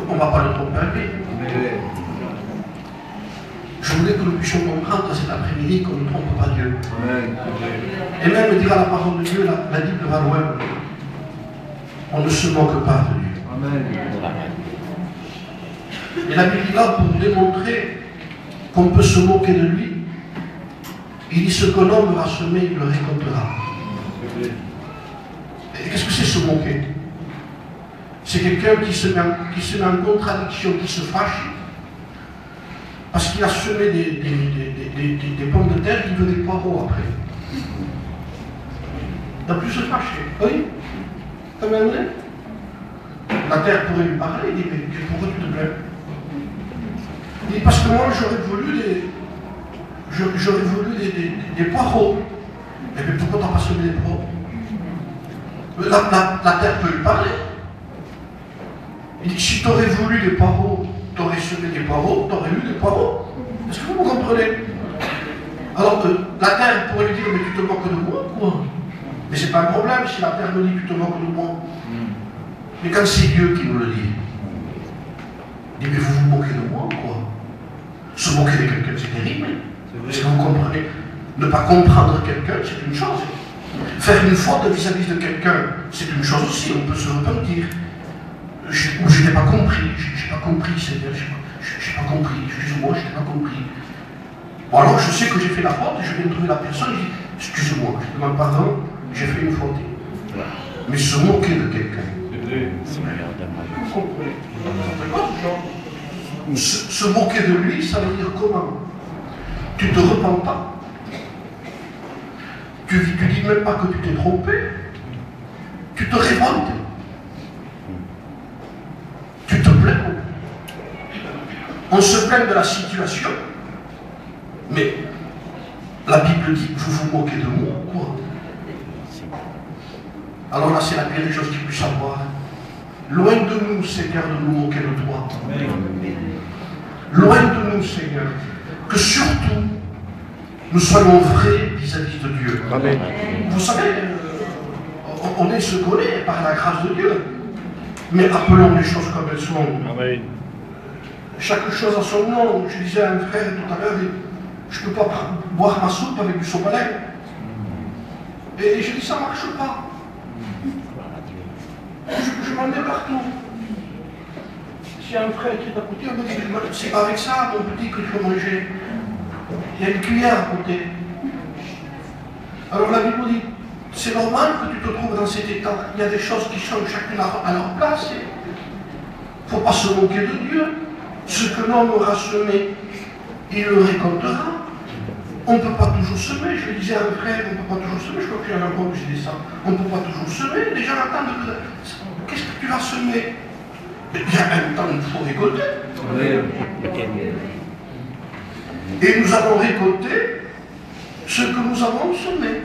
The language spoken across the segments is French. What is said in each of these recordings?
On ne va pas le tromper à lui. Je voulais que nous puissions comprendre cet après-midi qu'on ne trompe pas Dieu. Et même dira la parole de Dieu, la Bible va loin. On ne se moque pas de Dieu. Et la Bible est là pour démontrer qu'on peut se moquer de lui. Il dit ce qu'un homme va semer, il le récoltera. Et qu'est-ce que c'est se moquer? C'est quelqu'un qui se met en contradiction, qui se fâche, parce qu'il a semé des pommes de terre, il veut des poireaux après. Il n'a plus se fâcher. Oui? Quand même, la terre pourrait lui parler, il dit, mais pourquoi tu te plains? Il dit, parce que moi j'aurais voulu des poireaux. Et bien pourquoi tu n'as pas semé des poireaux? La terre peut lui parler. Il dit, si tu aurais voulu des poireaux, tu aurais semé des poireaux, tu aurais eu des poireaux. Est-ce que vous me comprenez? Alors que la terre pourrait lui dire, mais tu te moques de moi, quoi. Mais c'est pas un problème si la terre me dit, tu te moques de moi. Mais quand c'est Dieu qui nous le dit, il dit, mais vous vous moquez de moi, quoi. Se moquer de quelqu'un, c'est terrible. Est-ce que vous comprenez? Ne pas comprendre quelqu'un, c'est une chose. Faire une faute vis-à-vis de quelqu'un, c'est une chose aussi, on peut se repentir. Ou je n'ai pas compris, j'ai pas compris, Seigneur, j'ai pas compris, excuse-moi, je n'ai pas compris. Bon alors je sais que j'ai fait la faute, je viens trouver la personne, je dis, excuse-moi, je demande pardon, j'ai fait une faute. Mais se moquer de quelqu'un. Vous comprenez? Se moquer de lui, ça veut dire comment? Tu ne te repens pas. Tu ne dis même pas que tu t'es trompé. Tu te révoltes. Tu te plains. On se plaint de la situation. Mais la Bible dit, vous vous moquez de moi, quoi. Alors là, c'est la pire des choses qu'il puisse avoir. Loin de nous, Seigneur, de nous moquer de toi. Loin de nous, Seigneur, que surtout, nous soyons vrais vis-à-vis de Dieu. Amen. Vous savez, on est ce qu'on est par la grâce de Dieu. Mais appelons les choses comme elles sont. Amen. Chaque chose a son nom. Je disais à un frère tout à l'heure, je ne peux pas boire ma soupe avec du sopalin. Et je dis, ça ne marche pas. Je m'en mets partout. S'il y a un frère qui est à côté, on me dit, c'est pas avec ça, mon petit, que tu peux manger. Il y a une cuillère à côté. Alors la Bible dit, c'est normal que tu te trouves dans cet état. Il y a des choses qui sont chacune à leur place. Il ne faut pas se moquer de Dieu. Ce que l'homme aura semé, il le récoltera. On ne peut pas toujours semer. Je disais à un frère, on ne peut pas toujours semer. Je crois qu'il y en a beaucoup qui disent ça. On ne peut pas toujours semer. Les gens attendent que... Qu'est-ce que tu vas semer? Il y a un temps où il faut récolter. Et nous avons récolté ce que nous avons semé.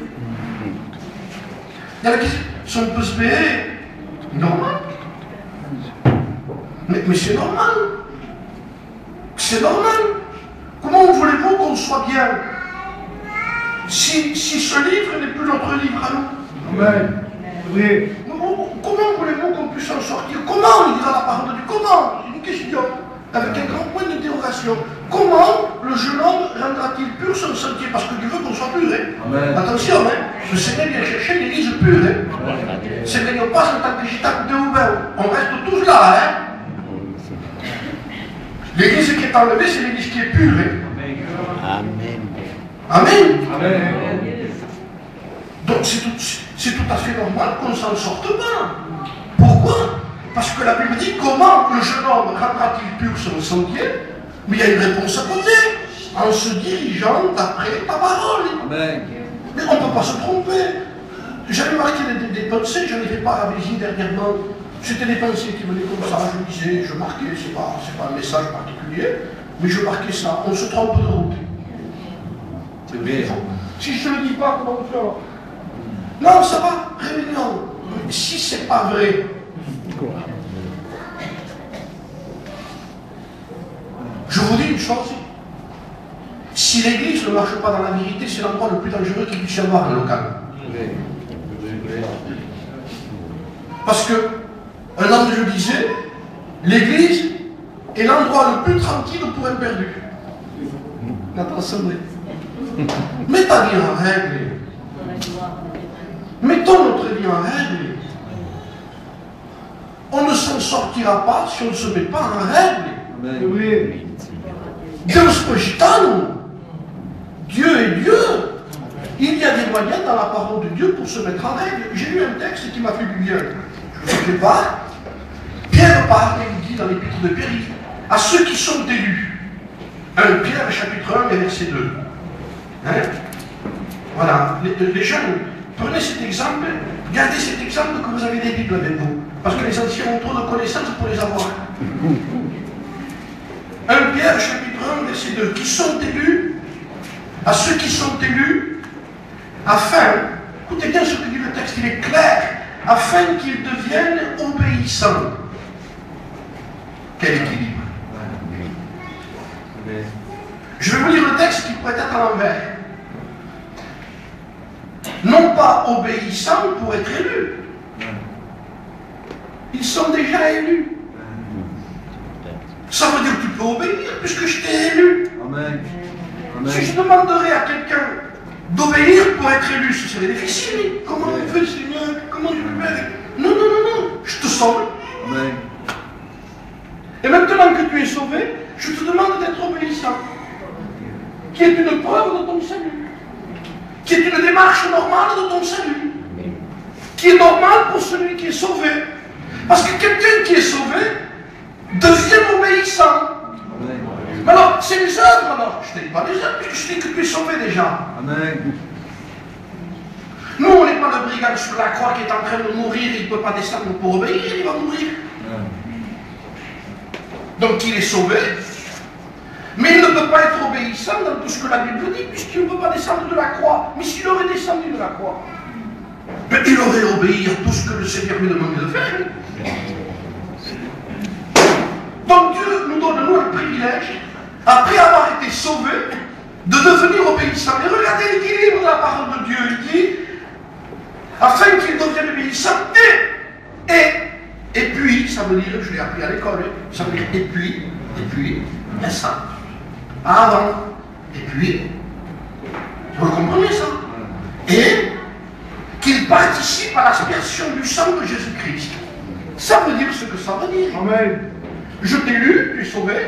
Il y en a qui disent, si on peut se payer, normal. Mais c'est normal. C'est normal. Comment voulez-vous qu'on soit bien si ce livre n'est plus notre livre à nous? Amen. Oui. Comment voulez-vous qu'on puisse en sortir? Comment? Il dira la parole de Dieu. Comment? C'est une question. Avec un grand point d'interrogation. Comment le jeune homme rendra-t-il pur son sentier? Parce que Dieu veut qu'on soit pur. Hein? Attention, hein? Le Seigneur vient chercher l'église pure. Hein? Seigneur passe en tant que gitane de Oubel. On reste tous là. Hein? L'église qui est enlevée, c'est l'église qui est pure. Hein? Amen. Amen. Amen. Donc c'est tout à fait normal qu'on ne s'en sorte pas. Pourquoi? Parce que la Bible dit, comment le jeune homme rendra-t-il pur son sentier? Mais il y a une réponse à poser, en se dirigeant d'après ta parole. Amen. Mais on ne peut pas se tromper. J'avais marqué des pensées, je n'en ai fait pas à Béziers dernièrement. C'était des pensées qui venaient comme ça, je disais, je marquais, c'est pas un message particulier, mais je marquais ça, on se trompe de route. C'est bien. Si je ne le dis pas, comment on fait? Non, ça va, réunion. Si c'est pas vrai, je vous dis une chose, si l'église ne marche pas dans la vérité, c'est l'endroit le plus dangereux qu'il puisse y avoir dans le local. Parce que un homme, je disais, L'église est l'endroit le plus tranquille pour un perdu. Nathan Sommet. Mets ta vie en règle. Mettons notre vie en règle. On ne s'en sortira pas si on ne se met pas en règle. Oui. Deus cogitano. Dieu est Dieu. Il y a des moyens dans la parole de Dieu pour se mettre en règle. J'ai lu un texte qui m'a fait du bien. Je ne sais pas. Pierre parle, il dit dans l'épître de Pierre, à ceux qui sont élus. 1 Pierre chapitre 1 et verset 2. Hein? Voilà. Les jeunes, prenez cet exemple, gardez cet exemple que vous avez des Bibles avec vous. Parce que les anciens ont trop de connaissances pour les avoir. 1 Pierre chapitre 1 verset 2. Qui sont élus, à ceux qui sont élus, afin, écoutez bien ce que dit le texte, il est clair, afin qu'ils deviennent obéissants. Quel équilibre. Je vais vous lire le texte qui pourrait être à l'envers. Non pas obéissants pour être élus. Ils sont déjà élus. Ça veut dire que tu peux obéir puisque je t'ai élu. Amen. Amen. Si je demanderais à quelqu'un d'obéir pour être élu, ce serait difficile. Comment on fait, Seigneur? Comment je le fais? Non, non, non, non. Je te sauve. Amen. Et maintenant que tu es sauvé, je te demande d'être obéissant. Qui est une preuve de ton salut. Qui est une démarche normale de ton salut. Qui est normale pour celui qui est sauvé. Parce que quelqu'un qui est sauvé devient obéissant. Mais alors, c'est les œuvres alors. Je ne te dis pas les œuvres, puisque je te dis que tu es sauvé déjà. Amen. Nous, on n'est pas le brigand sur la croix qui est en train de mourir, il ne peut pas descendre pour obéir, il va mourir. Donc il est sauvé, mais il ne peut pas être obéissant dans tout ce que la Bible dit, puisqu'il ne peut pas descendre de la croix. Mais s'il aurait descendu de la croix, ben, il aurait obéi à tout ce que le Seigneur lui demandait de faire. Donc Dieu nous donne nous le privilège, après avoir été sauvé, de devenir obéissant. Et regardez l'équilibre de la parole de Dieu. Il dit, afin qu'il devienne obéissant, et puis, ça veut dire, je l'ai appris à l'école, ça veut dire et puis, ça. Avant, et puis, vous le comprenez ça? Et qu'il participe à l'aspersion du sang de Jésus-Christ. Ça veut dire ce que ça veut dire. Amen. Je t'ai lu, tu es sauvé.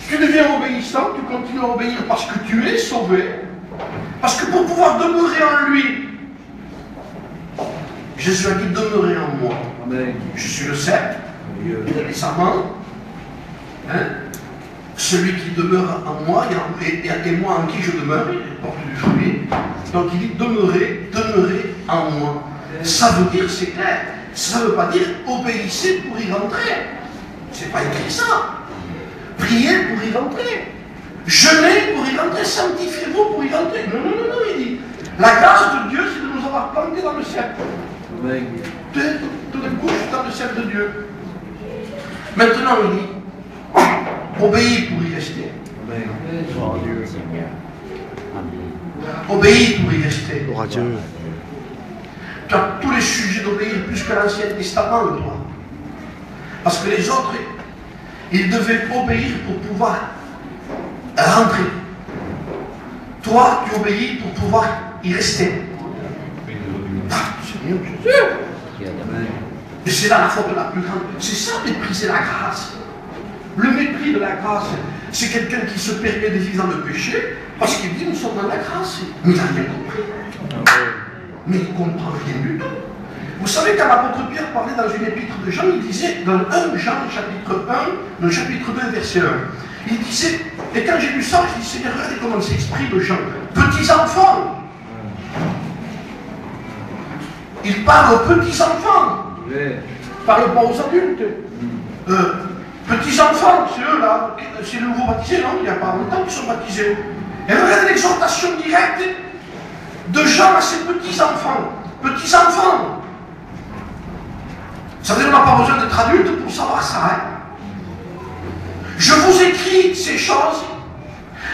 Tu deviens obéissant, tu continues à obéir parce que tu es sauvé. Parce que pour pouvoir demeurer en lui, Jésus a dit demeurer en moi. Amen. Je suis le cep, les amants. Hein? Celui qui demeure en moi et moi en qui je demeure, il porte du fruit. Donc il dit demeurer en moi. Ça veut dire, c'est clair, ça ne veut pas dire obéissez pour y rentrer. C'est pas écrit ça. Priez pour y rentrer. Jeûnez pour y rentrer. Sanctifiez-vous pour y rentrer. Non, non, non, non, il dit. La grâce de Dieu, c'est de nous avoir plantés dans le cercle. Tout d'un coup, je suis dans le cercle de Dieu. Maintenant, il dit obéis pour y rester. Obéis pour y rester. Tu as tous les sujets d'obéir plus que l'Ancien Testament, toi. Parce que les autres, ils devaient obéir pour pouvoir rentrer. Toi, tu obéis pour pouvoir y rester. Ah, Seigneur Jésus. Et c'est là la faute la plus grande. C'est ça, mépriser la grâce. Le mépris de la grâce, c'est quelqu'un qui se permet de vivre dans le péché parce qu'il dit nous sommes dans la grâce. Mais il n'a rien compris. Mais il ne comprend rien du tout. Vous savez, quand l'apôtre Pierre parlait dans une épître de Jean, il disait, dans 1 Jean, chapitre 1, le chapitre 2, verset 1, il disait, et quand j'ai lu ça, je dis, Seigneur, regardez comment s'exprime Jean. Petits enfants. Il parle aux petits enfants. Il ne parle pas aux adultes. Petits enfants, c'est eux là, c'est le nouveau baptisé, non? Il n'y a pas longtemps qu'ils sont baptisés. Et regardez l'exhortation directe de Jean à ses petits enfants. Petits enfants. Ça veut dire qu'on n'a pas besoin d'être adulte pour savoir ça. Hein? Je vous écris ces choses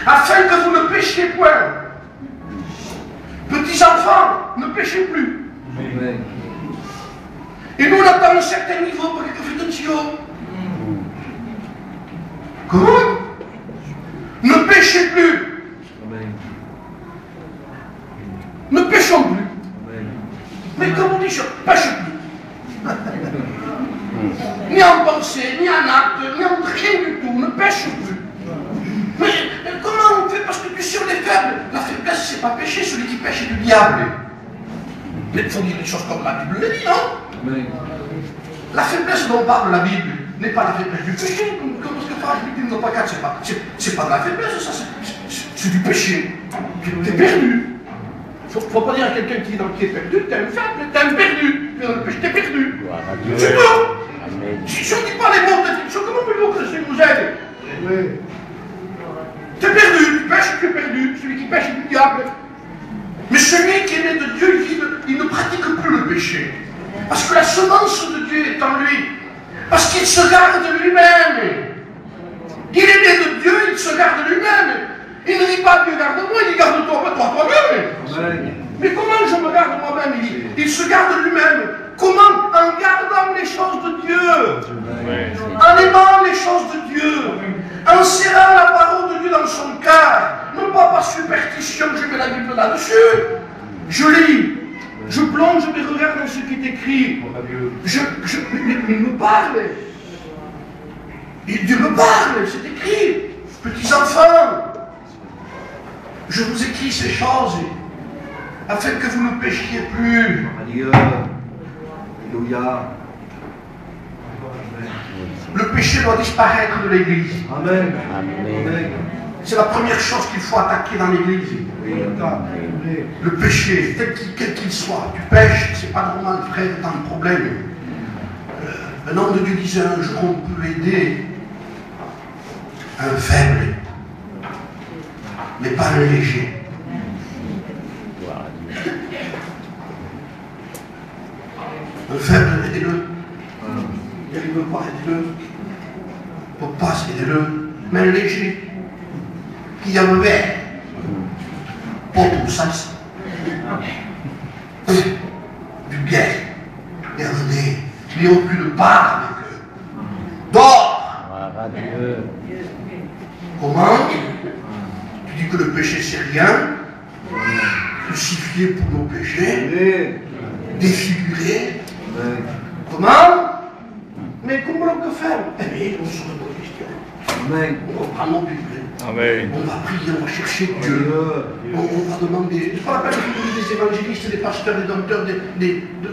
afin que vous ne péchiez point. Petits enfants, ne péchez plus. Amen. Et nous, on atteint un certain niveau pour quelques fêtes de Dieu. Comment? Ne péchez plus. Ne péchons plus. Mais comme on dit, je ne pêche plus. Ni en pensée, ni en acte, ni en rien du tout. Ne pêche plus. Mais comment on fait? Parce que tu sais, on est faible. La faiblesse, c'est pas péché. Celui qui pêche est du diable. Mais il faut dire les choses comme la Bible le dit, non? La faiblesse dont parle la Bible n'est pas la faiblesse du péché. Comme ce que Frère Bible n'a pas quatre, c'est pas de la faiblesse, ça, c'est du péché. T'es perdu. Faut pas dire à quelqu'un qui est perdu, t'es un faible, t'es un perdu. T'es perdu. C'est tout. Si on ne dit pas les mots de définition, comment voulez-vous que Jésus nous aide? T'es perdu, tu pêches, tu es perdu. Celui qui pêche est du diable. Mais celui qui est né de Dieu, il ne pratique plus le péché. Parce que la semence de Dieu est en lui. Parce qu'il se garde de lui-même. Il est né de Dieu, il se garde de lui-même. Il ne dit pas Dieu garde-moi, il dit garde-toi toi-même. Mais comment je me garde moi-même? Il se garde lui-même. Comment? En gardant les choses de Dieu. En aimant les choses de Dieu. En serrant la parole de Dieu dans son cœur. Non pas par superstition que je mets la Bible là-dessus. Je lis. Je plonge mes regards dans ce qui est écrit. Il me parle. Dieu me parle, c'est écrit. Petits enfants, je vous écris ces choses afin que vous ne péchiez plus. Alléluia. Le péché doit disparaître de l'Église. Amen. Amen. C'est la première chose qu'il faut attaquer dans l'Église. Le péché, quel qu'il soit. Tu pêches, c'est pas normal, frère, dans le problème. Un homme de Dieu disait un jour, on peut aider un faible, mais pas un léger. Un faible, aidez-le. Il ne veut pas, aidez-le. Il ne peut pas, aidez-le. Mais un léger, qui a le verre, pas tout ça, du bien, regardez, il n'y a aucune part avec eux. Dors! Comment? Tu dis que le péché c'est rien, crucifié pour nos péchés, défiguré. Comment? Mais comment on peut faire? Eh bien, on se repose la question. Amen. On reprend nos Bibles. Amen. On va prier, on va chercher Dieu. On va demander. C'est pas la peine de vous des évangélistes, des pasteurs, des docteurs,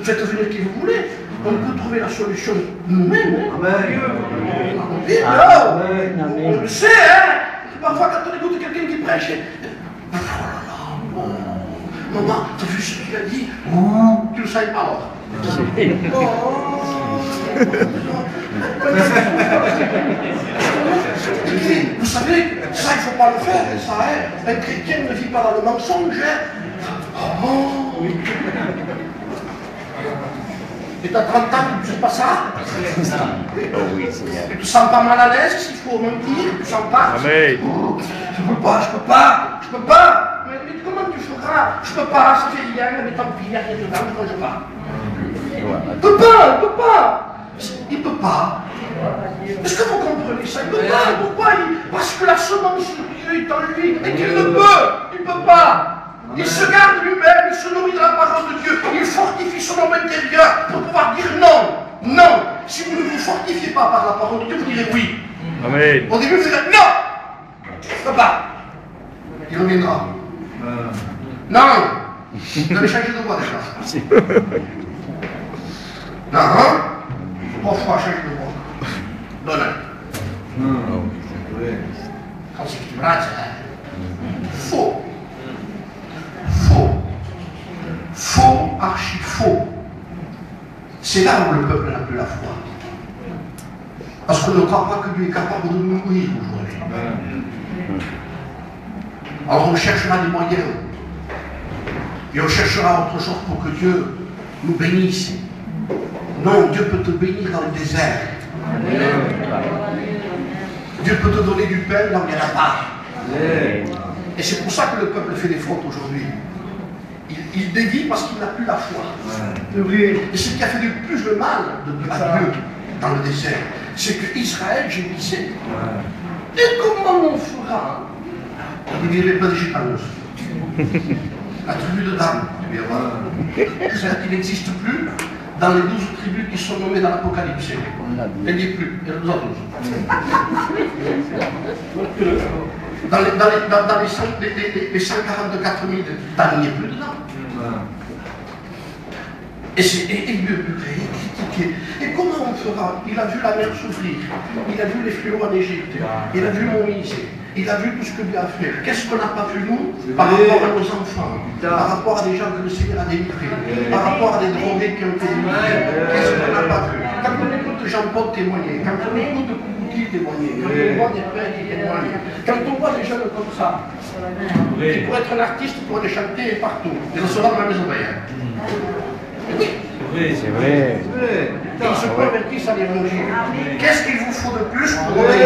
faites venir qui vous voulez. On peut trouver la solution nous-mêmes. Amen. On le sait, hein. Parfois, quand on écoute quelqu'un qui prêche, oh là là, maman, t'as vu ce qu'il a dit? Ouh, tu ne le savais pas alors. Vous savez, ça il ne faut pas le faire, ça, hein. Un chrétien ne vit pas dans le mensonge, hein. Oh. Et t'as 30 ans, tu ne sais pas ça? Tu ne sens pas mal à l'aise s'il faut mentir, tu ne sens pas? Amen. Oh, je ne peux pas. Mais comment tu feras? Je ne peux pas, ça fait rien, mais tant pis, il n'y a rien dedans, je ne mange pas. Il ne peut pas. Il ne peut pas. Est-ce que vous comprenez ça? Il ne peut pas. Pourquoi? Parce que la semence de Dieu est en lui et qu'il ne peut. Il ne peut pas. Il se garde lui-même, il se nourrit de la parole de Dieu. Il fortifie son homme intérieur pour pouvoir dire non. Non. Si vous ne vous fortifiez pas par la parole de Dieu, vous direz oui. Amen. Au début, vous direz non. Je ne peux pas. Il reviendra. Non. Vous avez changé de voix déjà. Non, hein? 3 fois changer de voix. Donne. Quand c'est que tu brases, faux. Faux, archi faux. C'est là où le peuple n'a plus la foi. Parce qu'on ne croit pas que Dieu est capable de nous nourrir aujourd'hui. Alors on cherchera des moyens. Et on cherchera autre chose pour que Dieu nous bénisse. Non, Dieu peut te bénir dans le désert. Dieu peut te donner du pain là où il n'y en a pas. Et c'est pour ça que le peuple fait des fautes aujourd'hui. Il dévie parce qu'il n'a plus la foi. Et ce qui a fait le plus de mal à Dieu dans le désert, c'est qu'Israël gémissait. Et comment on fera? Il n'y avait pas de Gitanos. La tribu de Dan, tu vas voir. C'est-à-dire qu'il n'existe plus dans les 12 tribus qui sont nommées dans l'Apocalypse. Elle n'y est plus, il y en a 12 Dans les 144 000 de Dan, il n'y est plus dedans. Et il murmurait, il critiquait. Et comment on fera? Il a vu la mer s'ouvrir, il a vu les fléaux en Égypte, il a vu Moïse, il a vu tout ce que Dieu a fait. Qu'est-ce qu'on n'a pas vu nous par rapport à nos enfants, par rapport à des gens que le Seigneur a délivrés, par rapport à des drogués qui ont été délivrés? Qu'est-ce qu'on n'a pas vu? Quand on écoute Jean-Paul témoigner, quand on écoute Koukouki témoigner, quand on voit des frères qui témoignent, quand on voit des jeunes comme ça, qui pourraient être un artiste, pour les chanter partout, et on sera dans la maison d'ailleurs. Oui, c'est vrai. Ils se convertissent à l'évangile. Qu'est-ce qu'il vous faut de plus pour obéir?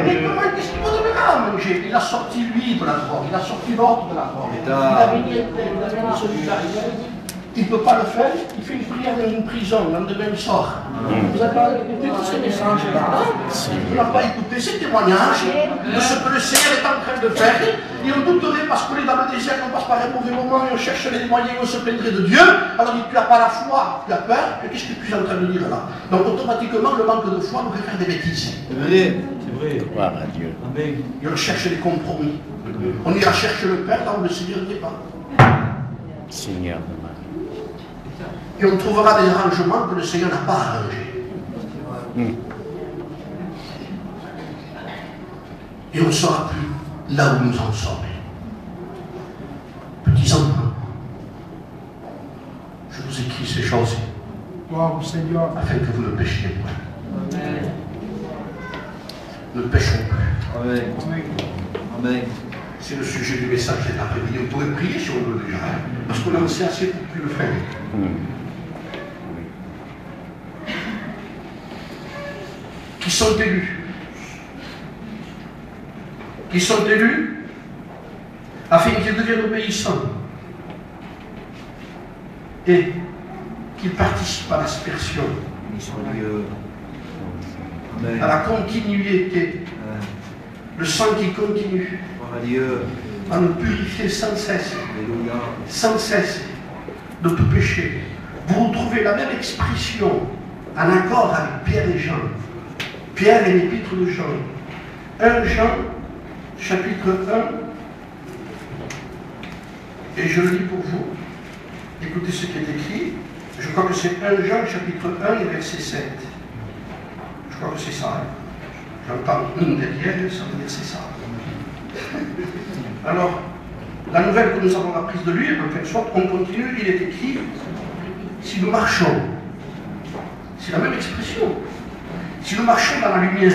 Mais comment, qu'est-ce qu'il vous donnera à manger? Il a sorti lui de la drogue, il a sorti l'autre de la drogue. Il a mis celui-là. Il ne peut pas le faire, il fait une prière dans une prison, le lendemain il sort. Vous n'avez pas écouté tous ces messages-là, on n'a pas écouté ces témoignages de ce que le Seigneur est en train de faire. Et on douterait parce qu'on est dans le désert, on passe par un mauvais moment et on cherche les moyens, on se plaindrait de Dieu. Alors il dit, tu n'as pas la foi, tu as peur, et qu'est-ce que tu es en train de dire là? Donc automatiquement, le manque de foi nous fait faire des bêtises. C'est vrai, c'est vrai. Gloire à Dieu. Amen. Et on cherche des compromis. On ira chercher le Père là où le Seigneur n'y est pas. Seigneur de ma Et on trouvera des arrangements que le Seigneur n'a pas arrangés. Et on ne saura plus là où nous en sommes. Petits enfants, je vous écris ces choses afin que vous ne péchiez point. Ne péchons plus. Amen. Amen. C'est le sujet du message cet après-midi. On pourrait prier si on veut déjà, parce qu'on en sait assez pour plus le faire. Qui sont élus. Qui sont élus afin qu'ils deviennent obéissants et qu'ils participent à l'aspersion, à la continuité, le sang qui continue, à nous purifier sans cesse de tout péché. Vous retrouvez la même expression en accord avec Pierre et Jean. Pierre et l'épître de Jean. 1 Jean, chapitre 1, et je le lis pour vous. Écoutez ce qui est écrit. Je crois que c'est 1 Jean, chapitre 1, et verset 7. Je crois que c'est ça. Hein. J'entends une derrière, ça veut dire c'est ça. Alors, la nouvelle que nous avons apprise de lui, en quelque sorte, on continue, il est écrit, si nous marchons, c'est la même expression, si nous marchons dans la lumière,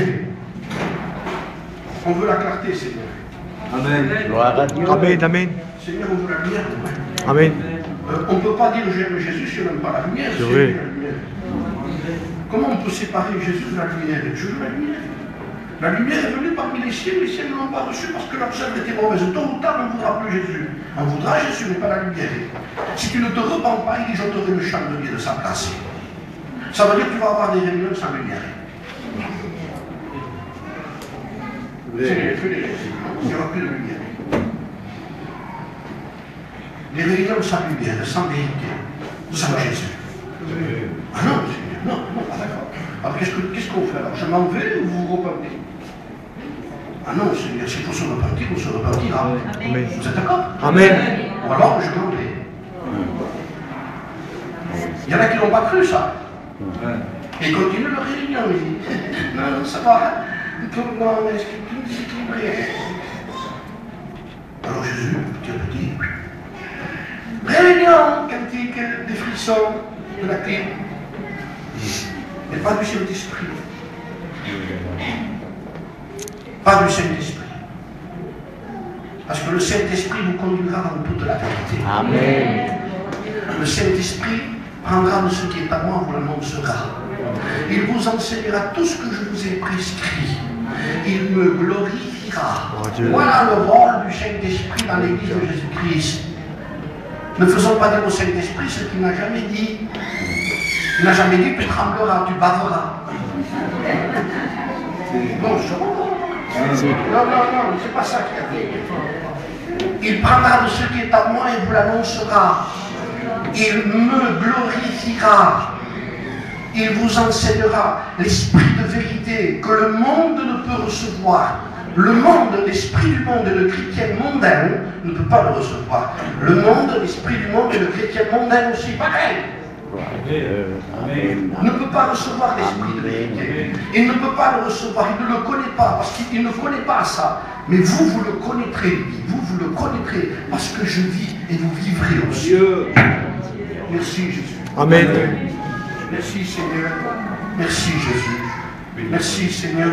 on veut la clarté, Seigneur. Amen. gloire à Dieu. Amen. Amen. Seigneur, on veut la lumière. Amen. On ne peut pas dire j'aime Jésus si on n'aime pas la lumière. C'est vrai. La lumière. Comment on peut séparer Jésus de la lumière? Je veux la lumière. La lumière est venue parmi les siens ne l'ont pas reçue parce que leur œuvre était mauvaise. Tôt ou tard, on ne voudra plus Jésus. On voudra Jésus, mais pas la lumière. Si tu ne te repens pas, il dit j'ôterai le chandelier de sa place. Ça veut dire que tu vas avoir des réunions sans lumière. Seigneur, fais les réunions. Il n'y aura plus de lumière. Des réunions sans lumière, sans vérité, sans Jésus. Ah non, Seigneur, non, pas d'accord. Alors qu'est-ce qu'on fait alors? Je m'en vais ou vous vous repentez? Ah non, Seigneur, s'il faut se repentir, on se repentira. Amen. Vous êtes d'accord? Amen. Ou alors je m'en vais. Il y en a qui n'ont pas cru ça. Et ils continuent leur réunion. Ils disent, non, ça va. Non, mais est-ce que tu me déséquilibré? Alors Jésus, petit à petit, réunion, cantique, des frissons, de la clé. Mais pas du Saint-Esprit. Pas du Saint-Esprit. Parce que le Saint-Esprit vous conduira dans toute la vérité. Amen. Le Saint-Esprit prendra de ce qui est à moi, vous l'annoncera. Il vous enseignera tout ce que je vous ai prescrit. Il me glorifiera. Voilà le rôle du Saint-Esprit dans l'Église de Jésus-Christ. Ne faisons pas dire au Saint-Esprit ce qu'il n'a jamais dit. Il n'a jamais dit tu trembleras, tu baveras. Non, c'est pas ça qu'il a dit. Il prendra de ce qui est à moi et vous l'annoncera. Il me glorifiera. Il vous enseignera l'esprit de vérité que le monde ne peut recevoir. Le monde, l'esprit du monde et le chrétien mondain ne peut pas le recevoir. Le monde, l'esprit du monde et le chrétien mondain aussi, pareil. Ne peut pas recevoir l'esprit de vérité. Il ne peut pas le recevoir, il ne le connaît pas, parce qu'il ne connaît pas ça. Mais vous, vous le connaîtrez, vous le connaîtrez, parce que je vis et vous vivrez aussi. Merci Jésus. Amen. Merci Seigneur. Merci Jésus. Merci Seigneur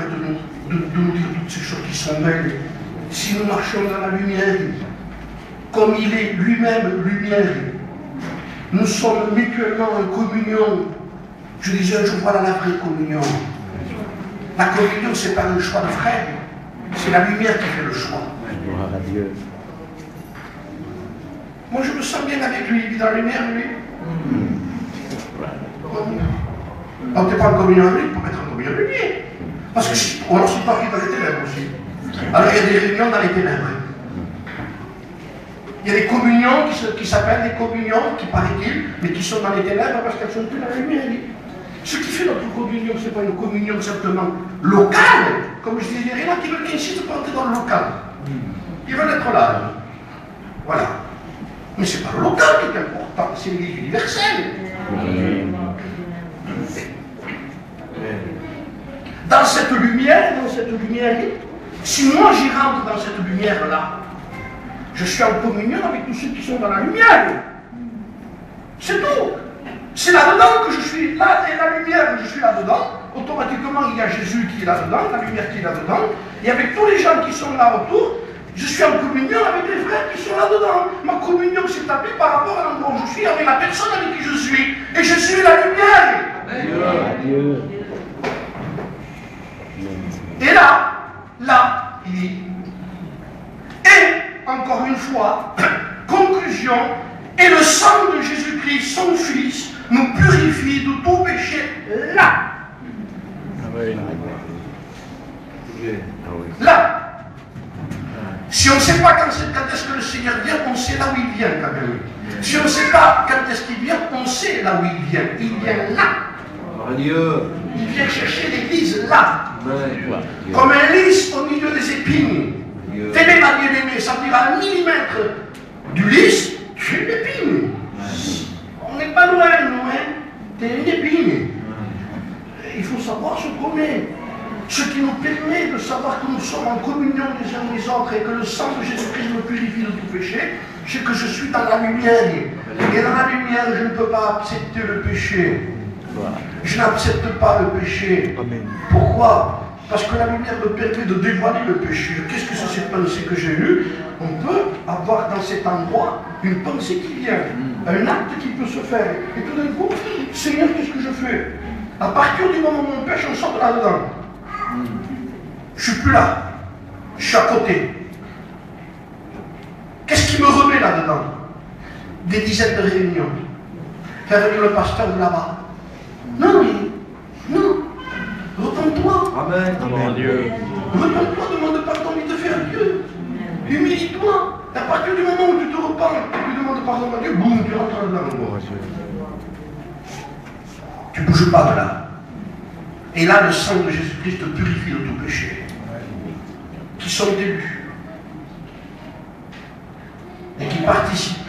de nous dire toutes ces choses qui sont belles. Si nous marchons dans la lumière, comme il est lui-même lumière, nous sommes mutuellement en communion. Je disais un jour, voilà la vraie communion. La communion, ce n'est pas le choix de frère, c'est la lumière qui fait le choix. Gloire à Dieu. Moi, je me sens bien avec lui, il vit dans la lumière, lui. On n'est pas en communion avec lui, il peut être en communion avec lui. Parce que, ou alors, je suis pas pris dans les ténèbres aussi. Alors, il y a des réunions dans les ténèbres. Il y a des communions qui s'appellent des communions, qui paraît-il, mais qui sont dans les ténèbres parce qu'elles ne sont plus dans la lumière. Ce qui fait notre communion, ce n'est pas une communion simplement locale. Comme je disais, il y en a qui veulent insistent pour entrer dans le local. Ils veulent être là. Voilà. Mais ce n'est pas le local qui est important, c'est l'Église universelle. Dans cette lumière, si moi j'y rentre dans cette lumière-là, je suis en communion avec tous ceux qui sont dans la lumière. C'est tout. C'est là-dedans que je suis, là et la lumière, je suis là-dedans. Automatiquement, il y a Jésus qui est là-dedans, la lumière qui est là-dedans. Et avec tous les gens qui sont là autour, je suis en communion avec les frères qui sont là-dedans. Ma communion s'établit par rapport à l'endroit où je suis, avec la personne avec qui je suis. Et je suis la lumière. Adieu. Et là, il dit, et encore une fois, conclusion, et le sang de Jésus-Christ, son Fils, nous purifie de tout péché là. Là. Si on ne sait pas quand est-ce que le Seigneur vient, on sait là où il vient quand même. Si on ne sait pas quand est-ce qu'il vient, on sait là où il vient. Il vient là. Il vient chercher l'église là. Comme un lys au milieu des épines. T'aimer ma bien-aimée, ça veut dire à 1 millimètre du lys, tu es une épine. On n'est pas loin, nous, hein. T'es une épine. Il faut savoir se promener. Ce qui nous permet de savoir que nous sommes en communion les uns les autres et que le sang de Jésus-Christ me purifie de tout péché, c'est que je suis dans la lumière. Et dans la lumière, je ne peux pas accepter le péché. Je n'accepte pas le péché. Pourquoi? Parce que la lumière me permet de dévoiler le péché. Qu'est-ce que c'est cette pensée que j'ai eue? On peut avoir dans cet endroit une pensée qui vient, un acte qui peut se faire. Et tout d'un coup, Seigneur, qu'est-ce que je fais? À partir du moment où on pêche, on sort de là-dedans. Je ne suis plus là. Je suis à côté. Qu'est-ce qui me remet là-dedans? Des dizaines de réunions. Faire venir le pasteur de là-bas. Non, non. Repends-toi. Amen. Repends-toi, demande pardon, il te fait un Dieu. Humilie-toi. À partir du moment où tu te repens, tu demandes pardon à Dieu, boum, tu rentres dedans. Tu ne bouges pas de là. Et là, le sang de Jésus-Christ te purifie de tout péché. Qui sont élus. Et qui participent.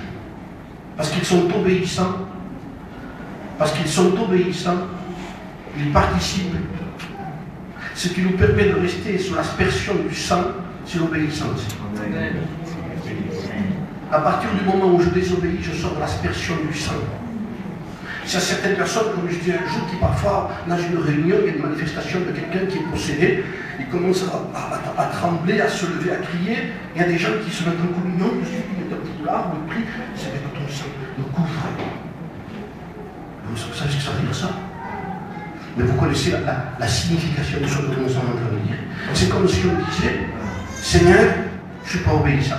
Parce qu'ils sont obéissants. Parce qu'ils sont obéissants. Ils participent. Ce qui nous permet de rester sous l'aspersion du sang, c'est l'obéissance. À partir du moment où je désobéis, je sors de l'aspersion du sang. Il y a certaines personnes, comme je disais un jour, qui parfois, dans une réunion, il y a une manifestation de quelqu'un qui est possédé, il commence à trembler, à se lever, à crier. Il y a des gens qui se mettent en communion, ils mettent un foulard, ou ils prient, c'est avec ton sang, le couvre. Vous savez ce que ça veut dire ça? Mais vous connaissez la signification de ce que nous sommes en train de dire. C'est comme si on disait, Seigneur, je ne suis pas obéissant.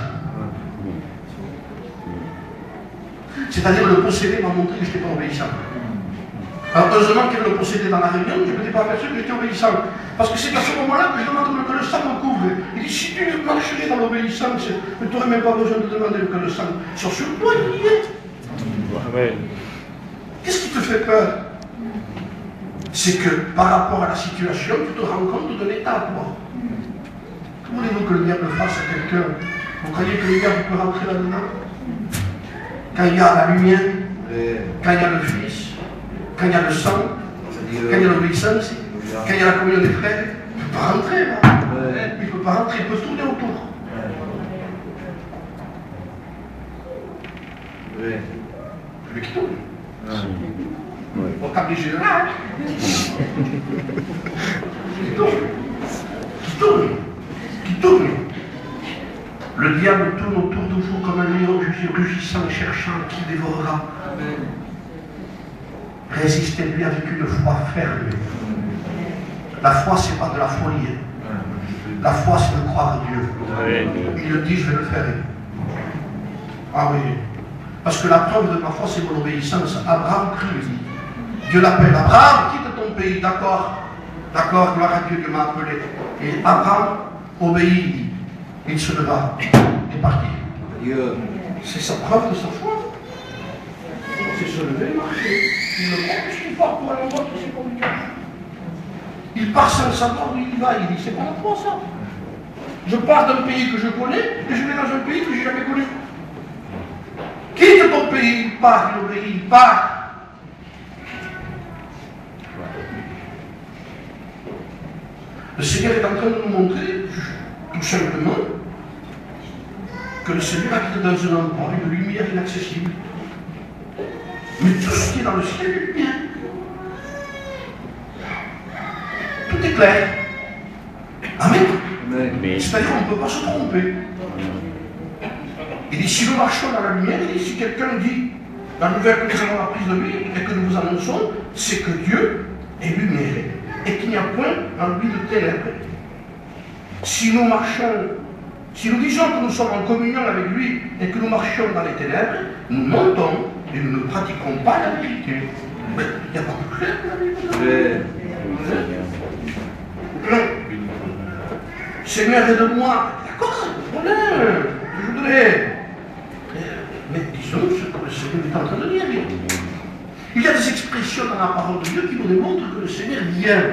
C'est-à-dire le possédé m'a montré que je n'étais pas obéissant. Alors, heureusement qu'il y avait le procédé dans la réunion, je ne m'étais pas aperçu que j'étais obéissant. Parce que c'est à ce moment-là que je demande que le sang me couvre. Il dit, si tu marcherais dans l'obéissance, tu n'aurais même pas besoin de demander que le sang soit sur toi, il y est. Amen. Qu'est-ce qui te fait peur? C'est que par rapport à la situation, tu te rends compte de l'état à toi. Que voulez-vous que le diable fasse à quelqu'un? Vous croyez que le diable peut rentrer là-dedans? Quand il y a la lumière, quand il y a le Fils, quand il y a le sang, quand il y a l'obéissance, quand il y a la communion des frères, il ne peut pas rentrer là. Il ne peut pas rentrer, il peut tourner autour. Je vais qui tourne. Au quartier général. Qui tourne. Le diable tourne autour de vous comme un lion rugissant, cherchant qui dévorera. Résistez-lui avec une foi ferme. La foi, ce n'est pas de la folie. La foi, c'est de croire en Dieu. Il le dit, je vais le faire. Ah oui. Parce que la preuve de ma foi, c'est mon obéissance. Abraham crut. Dieu l'appelle. Abraham, quitte ton pays. D'accord. D'accord, gloire à Dieu, Dieu m'a appelé. Et Abraham obéit. Il se leva et partit. C'est sa preuve de sa foi. C'est se lever et marcher. Il le prend puisqu'il part pour un endroit qui c'est compliqué. Il part sans savoir où il va. Il dit, c'est pas la foi ça. Je pars d'un pays que je connais et je vais dans un pays que je n'ai jamais connu. Quitte ton pays, il part, il obéit, il part. Le Seigneur est en train de nous montrer, tout simplement, que le Seigneur habite dans un endroit, une lumière inaccessible. Mais tout ce qui est dans le ciel est lumière. Tout est clair. Amen. C'est-à-dire qu'on ne peut pas se tromper. Il dit, si nous marchons dans la lumière, il dit, si quelqu'un dit, la nouvelle que nous avons apprise de lui et que nous vous annonçons, c'est que Dieu est lumière et qu'il n'y a point en lui de ténèbres. Si nous marchons, si nous disons que nous sommes en communion avec lui et que nous marchons dans les ténèbres, nous mentons et nous ne pratiquons pas la vérité. Mais il n'y a pas de clair dans la vérité. Non. Seigneur, aide-moi. D'accord, je voudrais. Mais disons ce que le Seigneur est en train de dire. Il y a des expressions dans la parole de Dieu qui nous démontrent que le Seigneur vient.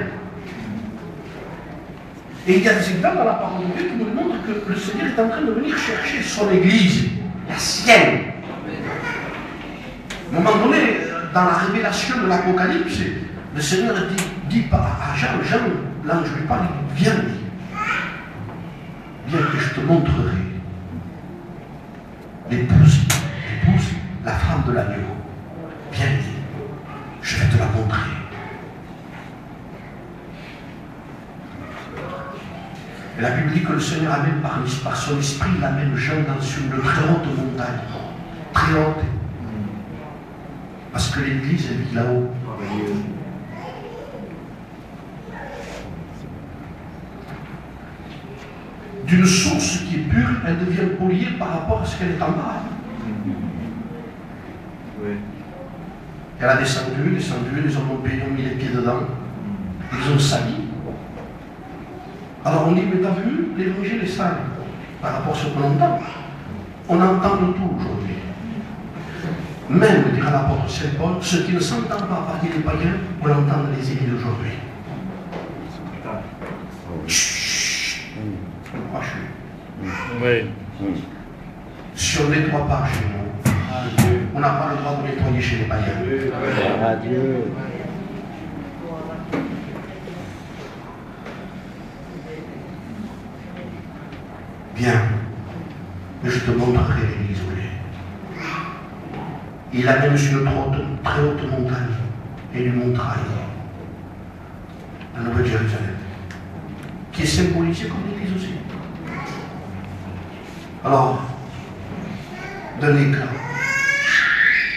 Et il y a des exemples dans la parole de Dieu qui nous démontrent que le Seigneur est en train de venir chercher son Église, la sienne. À un moment donné, dans la révélation de l'Apocalypse, le Seigneur dit à Jean, l'ange lui parle, il dit, viens que je te montrerai l'épouse, la femme de l'agneau. Viens, je vais te la montrer. Et la Bible dit que le Seigneur amène par son esprit, il amène Jean dans une très haute montagne. Très haute. Parce que l'Église, elle vit là-haut. D'une source qui est pure, elle devient polie par rapport à ce qu'elle est en bas. Oui. Elle a descendu, les hommes ont payé, ont mis les pieds dedans, ils ont sali. Alors on dit, mais t'as vu, l'évangile est sale par rapport à ce qu'on entend. On entend de tout aujourd'hui. Même, dira l'apôtre Saint Paul, ce qui ne s'entend pas parmi les païens, on l'entend dans les églises d'aujourd'hui. Oui. Si on ne nettoie pas chez nous, on n'a pas le droit de nettoyer chez les païens. Adieu. Bien, mais je te montrerai l'église où elle est. Il amène sur une très haute montagne et lui montra la Nouvelle Jérusalem, qui est symbolisée comme l'église aussi. Alors, d'un éclat,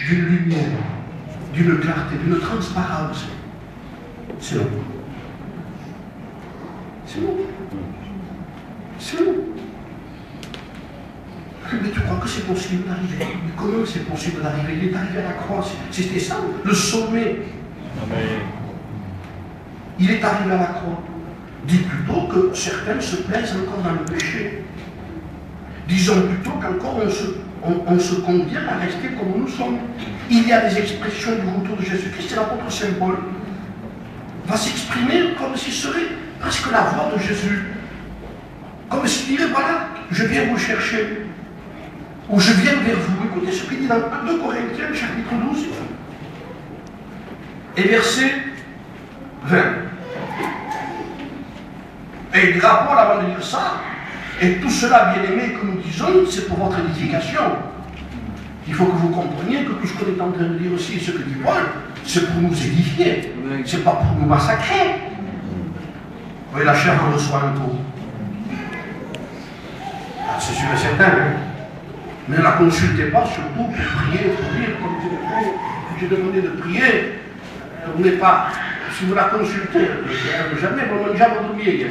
d'une lumière, d'une clarté, d'une transparence, c'est nous. C'est nous. C'est nous. Mais tu crois que c'est possible d'arriver? Mais comment c'est possible d'arriver? Il est arrivé à la croix. C'était ça, le sommet Il est arrivé à la croix. Dit plutôt que certains se plaisent encore dans le péché. Disons plutôt qu'encore on se convient à rester comme nous sommes. Il y a des expressions du retour de Jésus-Christ et l'apôtre Saint Paul va s'exprimer comme s'il serait presque la voix de Jésus. Comme s'il dirait, voilà, je viens vous chercher. Ou je viens vers vous. Écoutez ce qu'il dit dans 2 Corinthiens, chapitre 12, et verset 20. Et il dira Paul avant de dire ça, et tout cela, bien aimé, que nous disons, c'est pour votre édification. Il faut que vous compreniez que tout ce qu'on est en train de dire aussi, ce que dit Paul, c'est pour nous édifier. C'est pas pour nous massacrer. Vous voyez, la chair en reçoit un coup. Ah, c'est sûr et certain. Hein? Ne la consultez pas, surtout pour prier, pour dire, comme j'ai demandé de prier. Vous n'êtes pas, si vous la consultez, jamais, vous n'avez jamais oublié.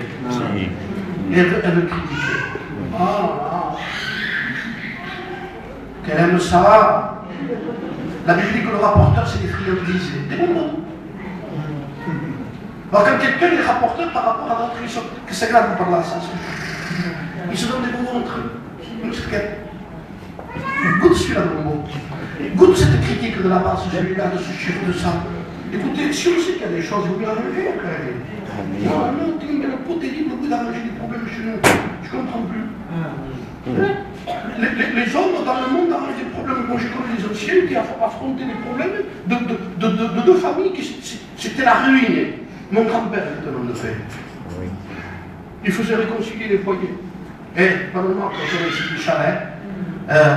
Et elle veut critiquer. Ah, qu'elle aime ça. La Bible dit que le rapporteur, c'est des friandises, des bonbons. Alors quand quelqu'un est rapporteur par rapport à d'autres, que c'est grave par là, ça. Ils se donnent des bonbons entre eux. Goûte celui-là de bonbon. Goûte cette critique de la part de celui-là, de ce chiffre, de ça. Écoutez, si on sait qu'il y a des choses, vous pouvez arranger après. Non, non, mais le pot terrible, au bout d'arranger des problèmes chez nous. Je ne comprends plus. Les hommes dans le monde arrangent des problèmes. Moi, j'ai connu des anciens qui affrontaient des problèmes de 2 familles qui c'était la ruine. Mon grand-père était un homme de fait. Il faisait réconcilier les foyers. Et, pardonne-moi, quand on est ici du chalet,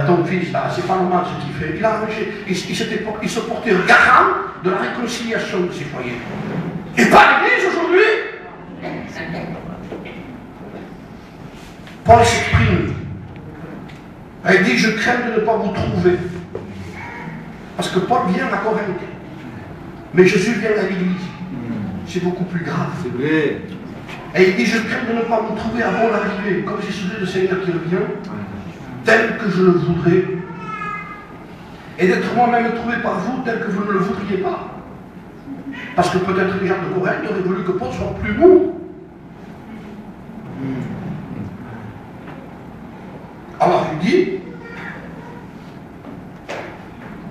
ton fils, là, c'est pas normal ce qu'il fait. Il a arrangé, il se portait garant de la réconciliation de ses foyers. Et pas l'Église aujourd'hui. Paul s'exprime. Il dit, je crains de ne pas vous trouver. Parce que Paul vient à Corinthe. Mais Jésus vient à l'Église. C'est beaucoup plus grave. C'est vrai. Et il dit, je crains de ne pas vous trouver avant l'arrivée, comme si c'était le Seigneur qui revient, tel que je le voudrais, et d'être moi-même trouvé par vous tel que vous ne le voudriez pas. Parce que peut-être les gens de Corinthe auraient voulu que Paul soit plus mou. Alors il dit,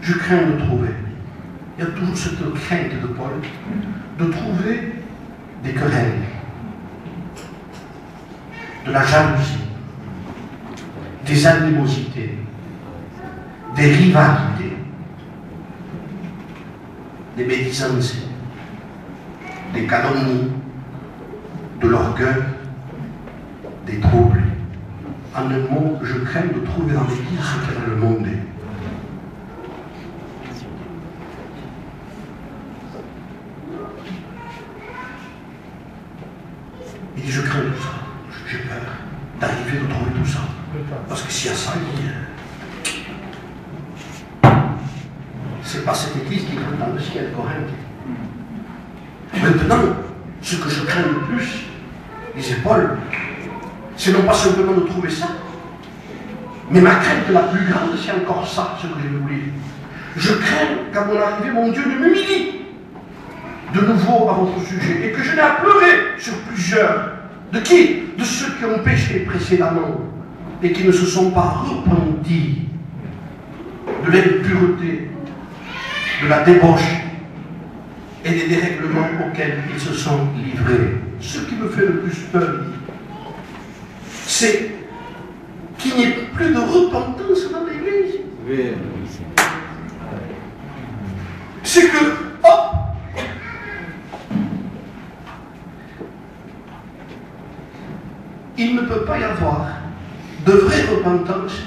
je crains de trouver. Il y a toujours cette crainte de Paul, de trouver des querelles, de la jalousie, des animosités, des rivalités, des médisances, des calomnies, de l'orgueil, des troubles. En un mot, je crains de trouver dans l'Église ce qu'il y a dans le monde. Il dit, je crains tout ça. J'ai peur d'arriver de trouver tout ça. Parce que s'il y a ça, c'est pas cette église qui est dans le ciel, Corinthe. Maintenant, ce que je crains le plus, disait Paul, c'est non pas simplement de trouver ça, mais ma crainte la plus grande, c'est encore ça, ce que j'ai voulu. Je crains qu'à mon arrivée, mon Dieu ne m'humilie de nouveau à votre sujet, et que je n'ai à pleurer sur plusieurs. De qui? De ceux qui ont péché précédemment et qui ne se sont pas repentis de l'impureté, de la débauche et des dérèglements auxquels ils se sont livrés. Ce qui me fait le plus peur, c'est qu'il n'y ait plus de repentance dans l'Église. Oui. C'est que, hop, il ne peut pas y avoir de vraie repentance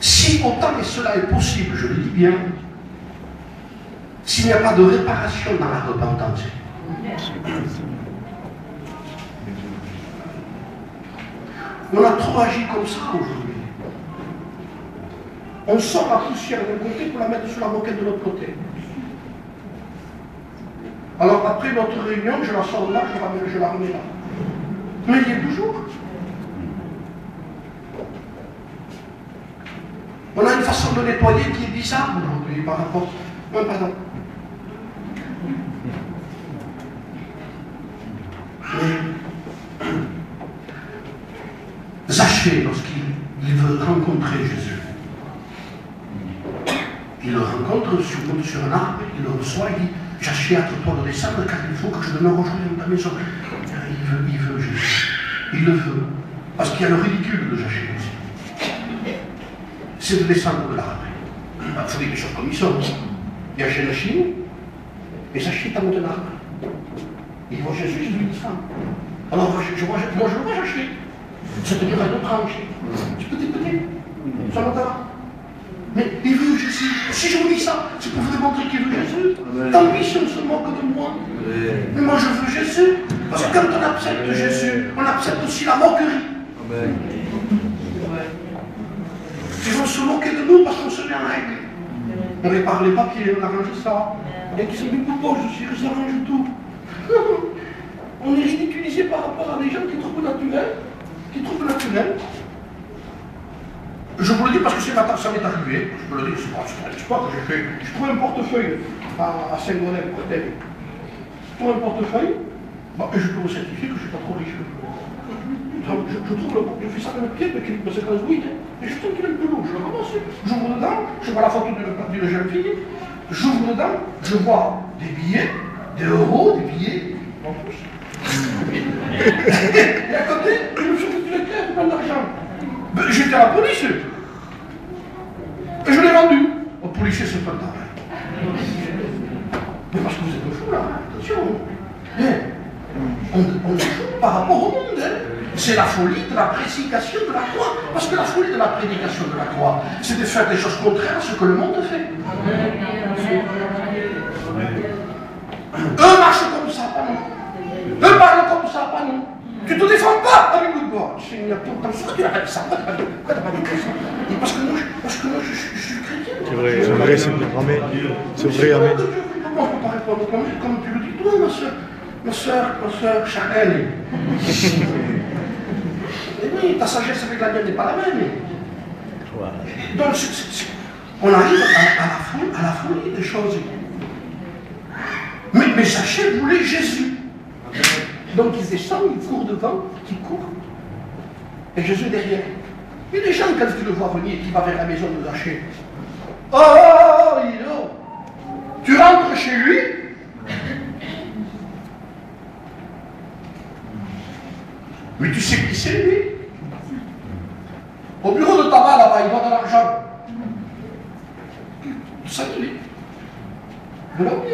si autant et cela est possible, je le dis bien, s'il n'y a pas de réparation dans la repentance. On a trop agi comme ça aujourd'hui. On sort la poussière d'un côté pour la mettre sur la moquette de l'autre côté. Alors après notre réunion, je la sors de là, je la remets là. Mais il y est toujours. On a une façon de nettoyer qui est bizarre aujourd'hui par rapport. Non, pardon. Zaché, lorsqu'il veut rencontrer Jésus, il le rencontre, monte sur un arbre, il le reçoit, il dit, Zaché, hâte-toi de descendre, car il faut que je demeure aujourd'hui dans ta maison. Il veut Jésus. Il le veut. Parce qu'il y a le ridicule de Zaché aussi. C'est de descendre de l'arbre. Il faut dire les choses comme ils sont. Il y a Jésus, et Zaché est à monter l'arbre. Il voit Jésus, Jésus lui dit ça. Alors moi je le vois Zaché. C'est-à-dire à deux tranches. Tu peux t'écouter. Ça m'entend. Mais il veut Jésus. Si je vous dis ça, c'est pour vous démontrer qu'il veut Jésus. Tant pis si on se moque de moi. Mais moi je veux Jésus. Parce que quand on accepte Jésus, on accepte aussi la moquerie. Ils vont se moquer de nous parce qu'on se met en règle. On répare les papiers, on arrange ça. Et qui sont des poupons, je suis, ils arrangent tout. On est ridiculisé par rapport à des gens qui trouvent naturel. Je vous le dis parce que ça m'est arrivé. Je vous le dis, c'est pas que j'ai fait. Je trouve un portefeuille à Saint-Gaudin, Bretagne. Je trouve un portefeuille, et je peux vous certifier que je ne suis pas trop riche. Je trouve le portefeuille, je fais ça avec le pied, mais qui me séquence vide. Et je trouve qu'il est un peu lourd. Je le ramasse, j'ouvre dedans, je vois la photo d'une jeune fille, j'ouvre dedans, je vois des billets, des euros, des billets, en plus. Et à côté, je me suis fait une clé avec plein d'argent. J'étais à la police. Et je l'ai rendu. Au policier, c'est pas le temps. Mais parce que vous êtes fous là, attention. On est fous par rapport au monde. C'est la folie de la prédication de la croix. Parce que la folie de la prédication de la croix, c'est de faire des choses contraires à ce que le monde fait. Eux marchent comme ça, pas nous. Eux parlent comme ça, pas nous. Tu ne te défends pas, ami de bord. Seigneur, pourquoi tu as dit ça? Pourquoi tu n'as pas dit ça? Parce que moi, je suis chrétien. C'est vrai, c'est vrai. Amen. C'est vrai, amen. Comment je ne peux pas répondre comme tu le dis, toi, ma soeur Chanel. Et oui, ta sagesse avec la mienne n'est pas la même. Donc, on arrive à la folie des choses. Mais Zaché voulait Jésus. Donc ils descendent, ils courent devant, ils courent. Et Jésus derrière. Et les gens, quand tu le vois venir, qui va vers la maison de Zaché. Oh, tu rentres chez lui. Mais tu sais qui c'est lui? Au bureau de tabac là-bas, il doit de l'argent. Ça te dit. De là oui.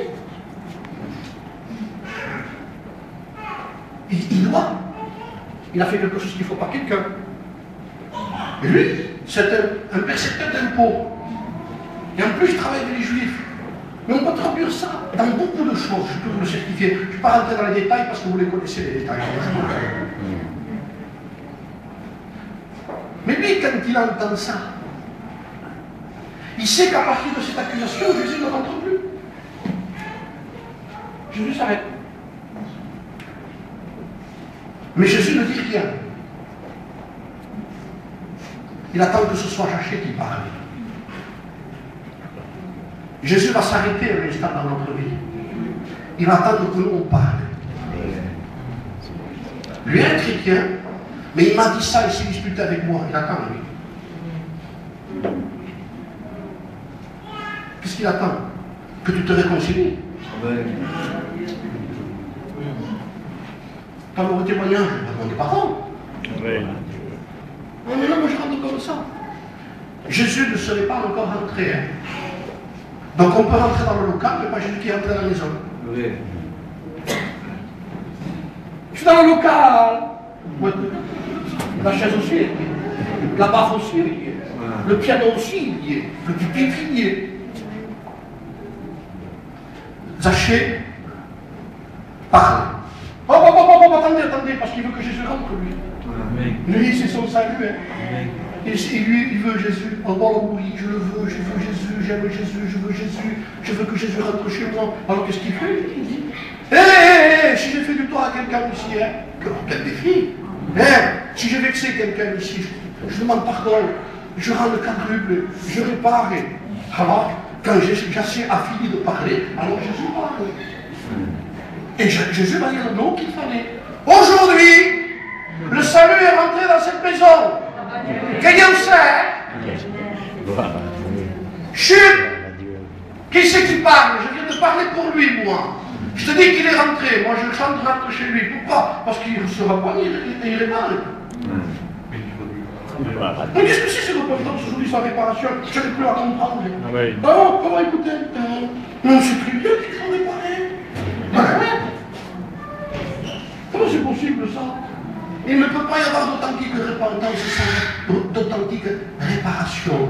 Il doit. Il a fait quelque chose qu'il ne faut pas quelqu'un. Et lui, c'est un percepteur d'impôts. Et en plus, il travaille avec les Juifs. Mais on peut traduire ça dans beaucoup de choses, je peux vous le certifier. Je ne vais pas rentrer dans les détails parce que vous les connaissez, les détails. Mais lui, quand il entend ça, il sait qu'à partir de cette accusation, Jésus ne rentre plus. Jésus s'arrête. Mais Jésus ne dit rien. Il attend que ce soit Zaché qui parle. Jésus va s'arrêter un instant dans notre vie. Il va attendre que nous on parle. Lui est un chrétien, mais il m'a dit ça, il s'est disputé avec moi. Il attend, lui. Qu'est-ce qu'il attend? Que tu te réconcilies. Dans mon témoignage, je vais demander pardon. Non, mais non, moi je rentre comme ça. Jésus ne serait pas encore rentré. Hein. Donc on peut rentrer dans le local, mais pas Jésus qui est rentré dans la maison. Oui. Je suis dans le local. Ouais. La chaise aussi est liée. La baffe aussi est liée. Le piano aussi est lié. Le pupitre est lié. Zaché parle. Oh, attendez, parce qu'il veut que Jésus rentre, lui. Amen. Lui, c'est son salut. Hein. Et lui, il veut Jésus. Oh oui, je le veux, Jésus, j'aime Jésus, je veux Jésus, je veux que Jésus rentre chez moi. Alors qu'est-ce qu'il fait? Il dit, hé, si j'ai fait du tort à quelqu'un ici, hein, quel défi. Si j'ai vexé quelqu'un ici, je demande pardon, je rends le quadruple, je répare. Alors, quand Zaché a fini de parler, alors Jésus parle. Et Jésus va dire le nom qu'il fallait. Aujourd'hui, le salut est rentré dans cette maison. Quelqu'un sait? Gloire à Chut! Dieu. Qui c'est qui parle? Je viens de parler pour lui, moi. Je te dis qu'il est rentré. Moi, je chante rentrer chez lui. Pourquoi? Parce qu'il ne sera pas, il répare. Gloire à Dieu. Mais qu'est-ce que c'est repentance aujourd'hui sans réparation? Je n'ai plus à comprendre. Amen. Oh, comment écouter? Non, c'est très bien qu'il faut réparer. Ouais. Comment c'est possible ça? Il ne peut pas y avoir d'authentique repentance sans d'authentique réparation.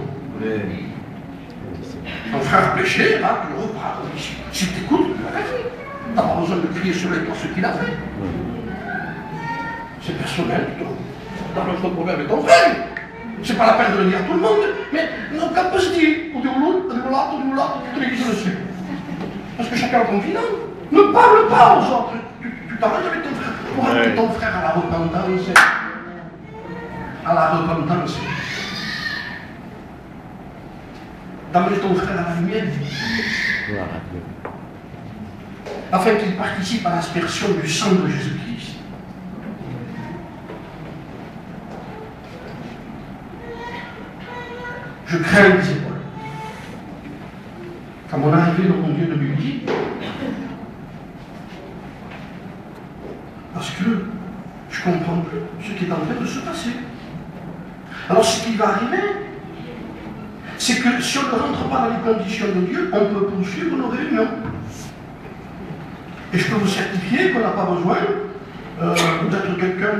Ton frère péché, là, tu le repares. Si tu écoutes, tu n'as pas besoin de crier sur les toits ce qu'il a fait. C'est personnel, dans notre problème est ton frère. C'est pas la peine de le dire à tout le monde, mais non, quand on se dit, on dit là, toute l'église le sait. Parce que chacun a confident. Ne parle pas aux autres. Tu t'arranges avec ton frère pour amener ton frère à la repentance. À la repentance. D'amener ton frère à la lumière. Gloire à Dieu. Afin qu'il participe à l'aspersion du sang de Jésus-Christ. Je crains les épaules. Quand mon arrivée dans mon Dieu de lui, parce que je comprends plus ce qui est en train de se passer. Alors ce qui va arriver, c'est que si on ne rentre pas dans les conditions de Dieu, on peut poursuivre nos réunions. Et je peux vous certifier qu'on n'a pas besoin d'être quelqu'un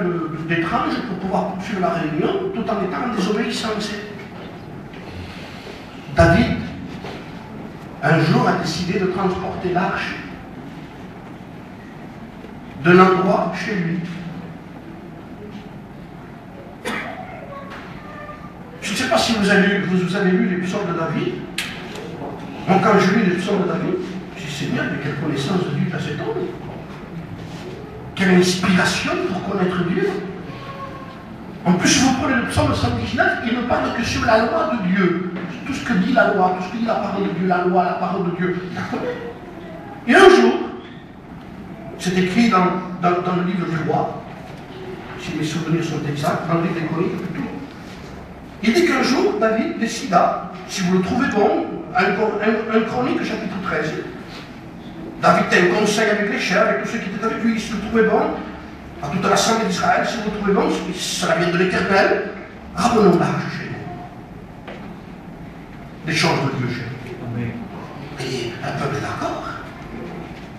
d'étrange pour pouvoir poursuivre la réunion tout en étant en désobéissance. David, un jour, a décidé de transporter l'arche d'un endroit chez lui. Je ne sais pas si vous avez lu les psaumes de David. Moi, quand je lis les psaumes de David, je dis Seigneur, mais quelle connaissance de Dieu à cet homme. Quelle inspiration pour connaître Dieu. En plus, si vous prenez le psaume 119, il ne parle que sur la loi de Dieu. Tout ce que dit la loi, tout ce que dit la parole de Dieu, la loi, la parole de Dieu, il la connaît. Et un jour, c'est écrit dans le livre du roi, si mes souvenirs sont exacts, dans le livre des Chroniques plutôt. Il dit qu'un jour, David décida, si vous le trouvez bon, un Chronique chapitre 13, David a un conseil avec les chefs, avec tous ceux qui étaient avec lui, si vous le trouvez bon, à toute l'assemblée d'Israël, si vous le trouvez bon, cela vient de l'Éternel, ramenons l'arche chez nous. Les choses de Dieu chez nous. Et un peuple est d'accord.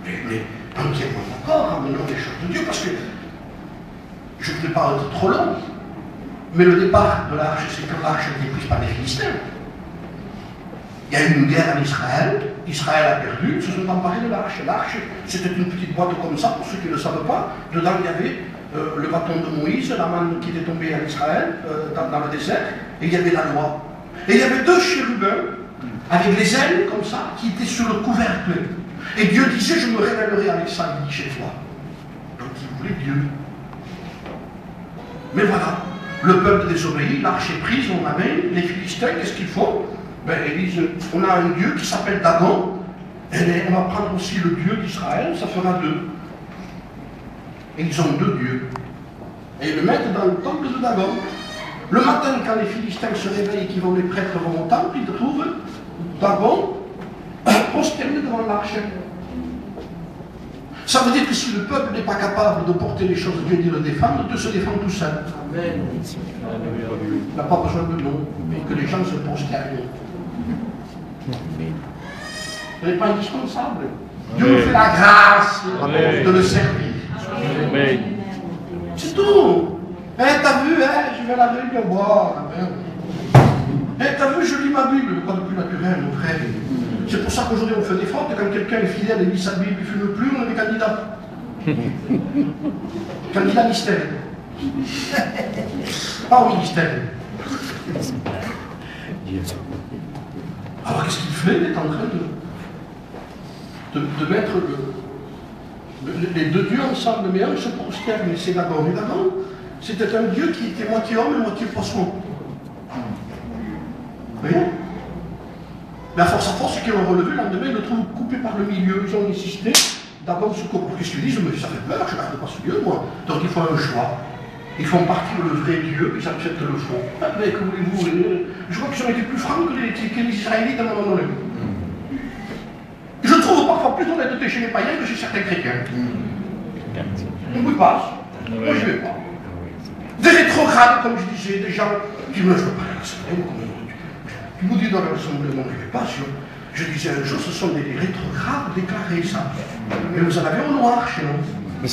Mais entièrement d'accord, ramenons les choses de Dieu, parce que je ne voulais pas être trop long. Mais le départ de l'arche, c'est que l'arche a été prise par les Philistins. Il y a eu une guerre en Israël, Israël a perdu, ils se sont emparés de l'arche. L'arche, c'était une petite boîte comme ça, pour ceux qui ne le savent pas. Dedans, il y avait le bâton de Moïse, la manne qui était tombée en Israël, dans le désert, et il y avait la loi. Et il y avait deux chérubins, avec les ailes comme ça, qui étaient sur le couvercle. Et Dieu disait, je me révélerai avec ça, il dit chez toi. Donc il voulait Dieu. Mais voilà. Le peuple désobéit, l'arche est prise, on l'amène, les Philistins, qu'est-ce qu'ils font? Ben, ils disent, on a un Dieu qui s'appelle Dagon, et on va prendre aussi le Dieu d'Israël, ça fera deux. Et ils ont deux dieux. Et ils le mettent dans le temple de Dagon. Le matin, quand les Philistins se réveillent et qu'ils vont, les prêtres vont au temple, ils trouvent Dagon prosterné devant l'arche. Ça veut dire que si le peuple n'est pas capable de porter les choses de Dieu et de le défendre, Dieu se défend tout seul. Amen. Il n'a pas besoin de nous, mais que les gens se prosternent. Ce n'est pas indispensable. Dieu nous fait la grâce de le servir. Amen. C'est tout. Eh, t'as vu, je vais à la réunion boire. T'as vu, je lis ma Bible, quoi de plus naturel, mon frère. C'est pour ça qu'aujourd'hui on fait des fautes, et quand quelqu'un est fidèle et lit sa Bible, il ne fume plus, on est des candidats. Candidat mystère. Pas au ministère. Alors qu'est-ce qu'il fait? Il est en train de mettre les deux dieux ensemble, mais un se prosterne, c'est Dagon. Et Dagon, c'était un dieu qui était moitié homme et moitié poisson. Vous voyez? Mais à force qu'ils ont relevé, le lendemain, ils le trouvent coupé par le milieu. Ils ont insisté. D'abord, qu'est-ce qu'ils disent? Mais ça fait peur, je ne garde pas ce Dieu, moi. Donc il faut un choix. Ils font partie de le vrai Dieu, ils acceptent le faux. Ah, mais que voulez-vous, je crois qu'ils ont été plus francs que les Israélites à un moment donné. Je trouve parfois plus d'honnêteté chez les païens que chez certains chrétiens. On ne peut pas. Moi, je ne vais pas. Des rétrogrades, comme je disais, des gens qui me disent, je ne veux pas à l'assemblée, qui vous disent dans l'assemblée, non, je ne vais pas. Je disais un jour, ce sont des rétrogrades déclarés, ça. Mais vous en avez au noir chez nous. Et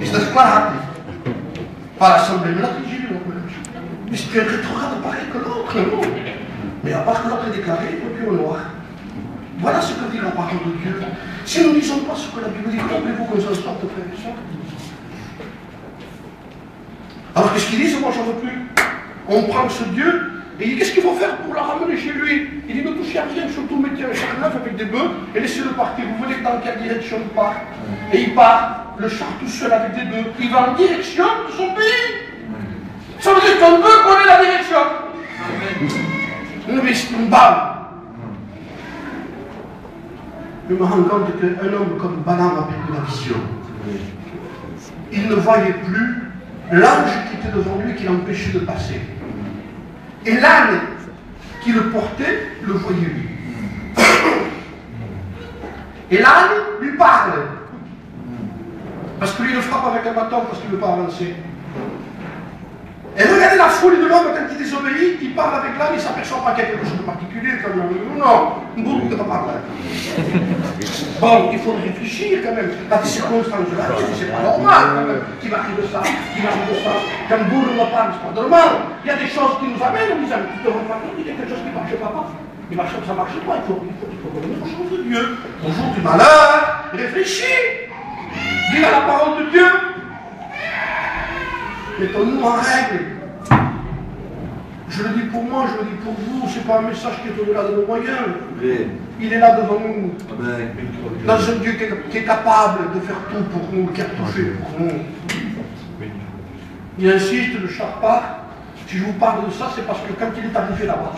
c'est déclaré. Pas l'assemblée, mais là, j'ai lu. Mais c'est un rétrograde pareil que l'autre, non. Mais à part que l'autre est déclaré, il ne peut plus au noir. Voilà ce que dit la parole de Dieu. Si nous ne lisons pas ce que la Bible dit, comment voulez-vous qu'on s'en sorte, frères et sœurs? Alors qu'est-ce qu'ils disent? Moi, j'en veux plus. On prend ce Dieu, et il dit, qu'est-ce qu'il faut faire pour la ramener chez lui? Il dit, ne touchez à rien, surtout mettez un char neuf avec des bœufs, et laissez-le partir. Vous voulez dans quelle direction il part? Et il part, le char tout seul avec des bœufs. Il va en direction de son pays. Ça veut dire qu'on veut connaître la direction. Une balle. Je me rends compte qu'un homme comme Balaam a perdu la vision. Il ne voyait plus l'ange qui était devant lui qui l'empêchait de passer. Et l'âne qui le portait le voyait lui. Et l'âne lui parle. Parce que lui le frappe avec un bâton parce qu'il ne veut pas avancer. Et regardez la folie de l'homme quand il désobéit, il parle avec l'âne, il ne s'aperçoit pas qu'il y a quelque chose de particulier. Comme non, une boule ne va pas parler. Bon, il faut réfléchir quand même. Dans des circonstances de la vie, c'est pas normal quand même. Qui m'arrive de ça, qui m'arrive de ça. Quand une boule ne parle, c'est pas normal. Il y a des choses qui nous amènent, on dit, tu te rends pas compte, il y a quelque chose qui ne marche pas. Ça ne marche pas, il faut revenir aux choses de Dieu. Au jour du malheur, réfléchis. Dis à la parole de Dieu. Mettons-nous en règle. Je le dis pour moi, je le dis pour vous, c'est pas un message qui est au-delà de nos moyens. Il est là devant nous. Dans un Dieu qui est capable de faire tout pour nous, qui a tout fait pour nous. Il insiste, le char part. Si je vous parle de ça, c'est parce que quand il est arrivé là-bas,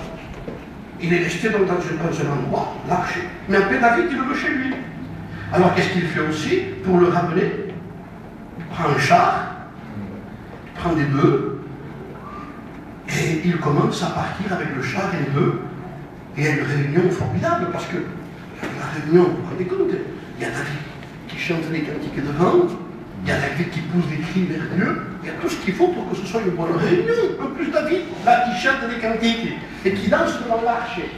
il est resté donc dans un endroit, l'archer. Mais après David, il le veut chez lui. Alors qu'est-ce qu'il fait aussi pour le ramener? Il prend un char, il prend des bœufs, et il commence à partir avec le char et les bœufs. Et il y a une réunion formidable, parce que la réunion, vous vous rendez compte, il y a David qui chante les cantiques devant, il y a David qui pousse des cris vers Dieu, il y a tout ce qu'il faut pour que ce soit une bonne réunion. En plus David, là, qui chante des cantiques et qui danse devant l'archer.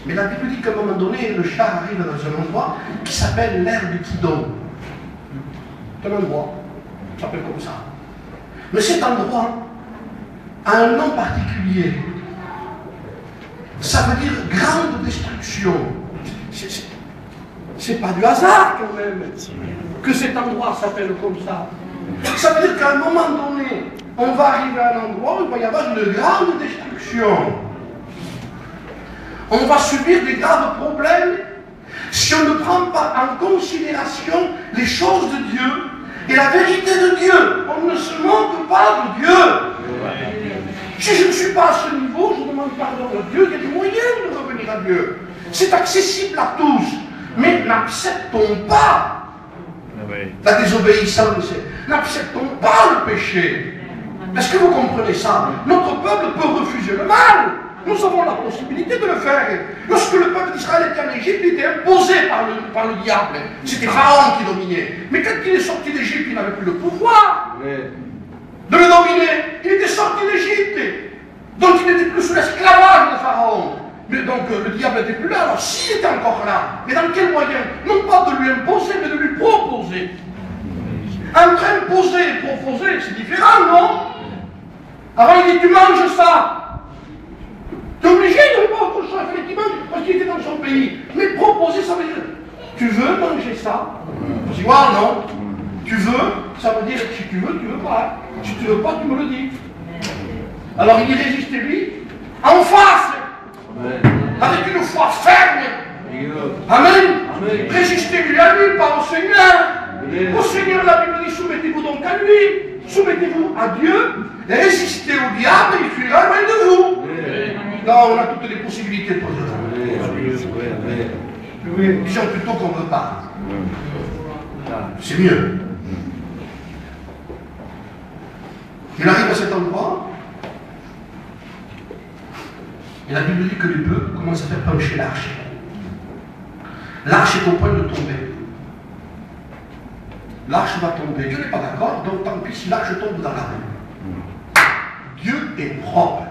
Mais la Bible dit qu'à un moment donné, le char arrive dans un endroit qui s'appelle l'ère du Kidon. C'est un endroit, ça s'appelle comme ça. Mais cet endroit a un nom particulier. Ça veut dire grande destruction. C'est pas du hasard quand même que cet endroit s'appelle comme ça. Ça veut dire qu'à un moment donné, on va arriver à un endroit où il va y avoir une grande destruction. On va subir des graves problèmes si on ne prend pas en considération les choses de Dieu et la vérité de Dieu. On ne se moque pas de Dieu. Si je ne suis pas à ce niveau, je demande pardon à Dieu. Il y a des moyens de revenir à Dieu. C'est accessible à tous. Mais n'acceptons pas la désobéissance. N'acceptons pas le péché. Est-ce que vous comprenez ça? Notre peuple peut refuser le mal. Nous avons la possibilité de le faire. Lorsque le peuple d'Israël était en Égypte, il était imposé par le diable. C'était Pharaon qui dominait. Mais quand il est sorti d'Égypte, il n'avait plus le pouvoir de le dominer. Il était sorti d'Égypte. Donc il n'était plus sous l'esclavage de Pharaon. Mais donc le diable n'était plus là. Alors s'il était encore là, mais dans quel moyen? Non pas de lui imposer, mais de lui proposer. Entre imposer et proposer, c'est différent, non? Avant il dit, tu manges ça. Tu es obligé de ne pas autre chose, il fallait qu'il mange parce qu'il était dans son pays. Mais proposer, ça veut dire, tu veux manger ça? Je dis, ouais, non. Tu veux, ça veut dire, si tu veux pas. Si tu veux pas, tu me le dis. Alors il y résistait lui, en face, avec une foi ferme. Amen. Résistez-lui à lui, pas au Seigneur. Au Seigneur, la Bible dit, soumettez-vous donc à lui. Soumettez-vous à Dieu. Résistez au diable, il fuira loin de vous. Là, on a toutes les possibilités pour ça. Disons plutôt qu'on ne veut pas. C'est mieux. Il arrive à cet endroit, et la Bible dit que les bœufs commencent à faire pencher l'arche. L'arche est au point de tomber. L'arche va tomber. Dieu n'est pas d'accord, donc tant pis si l'arche tombe dans la rue. Dieu est propre.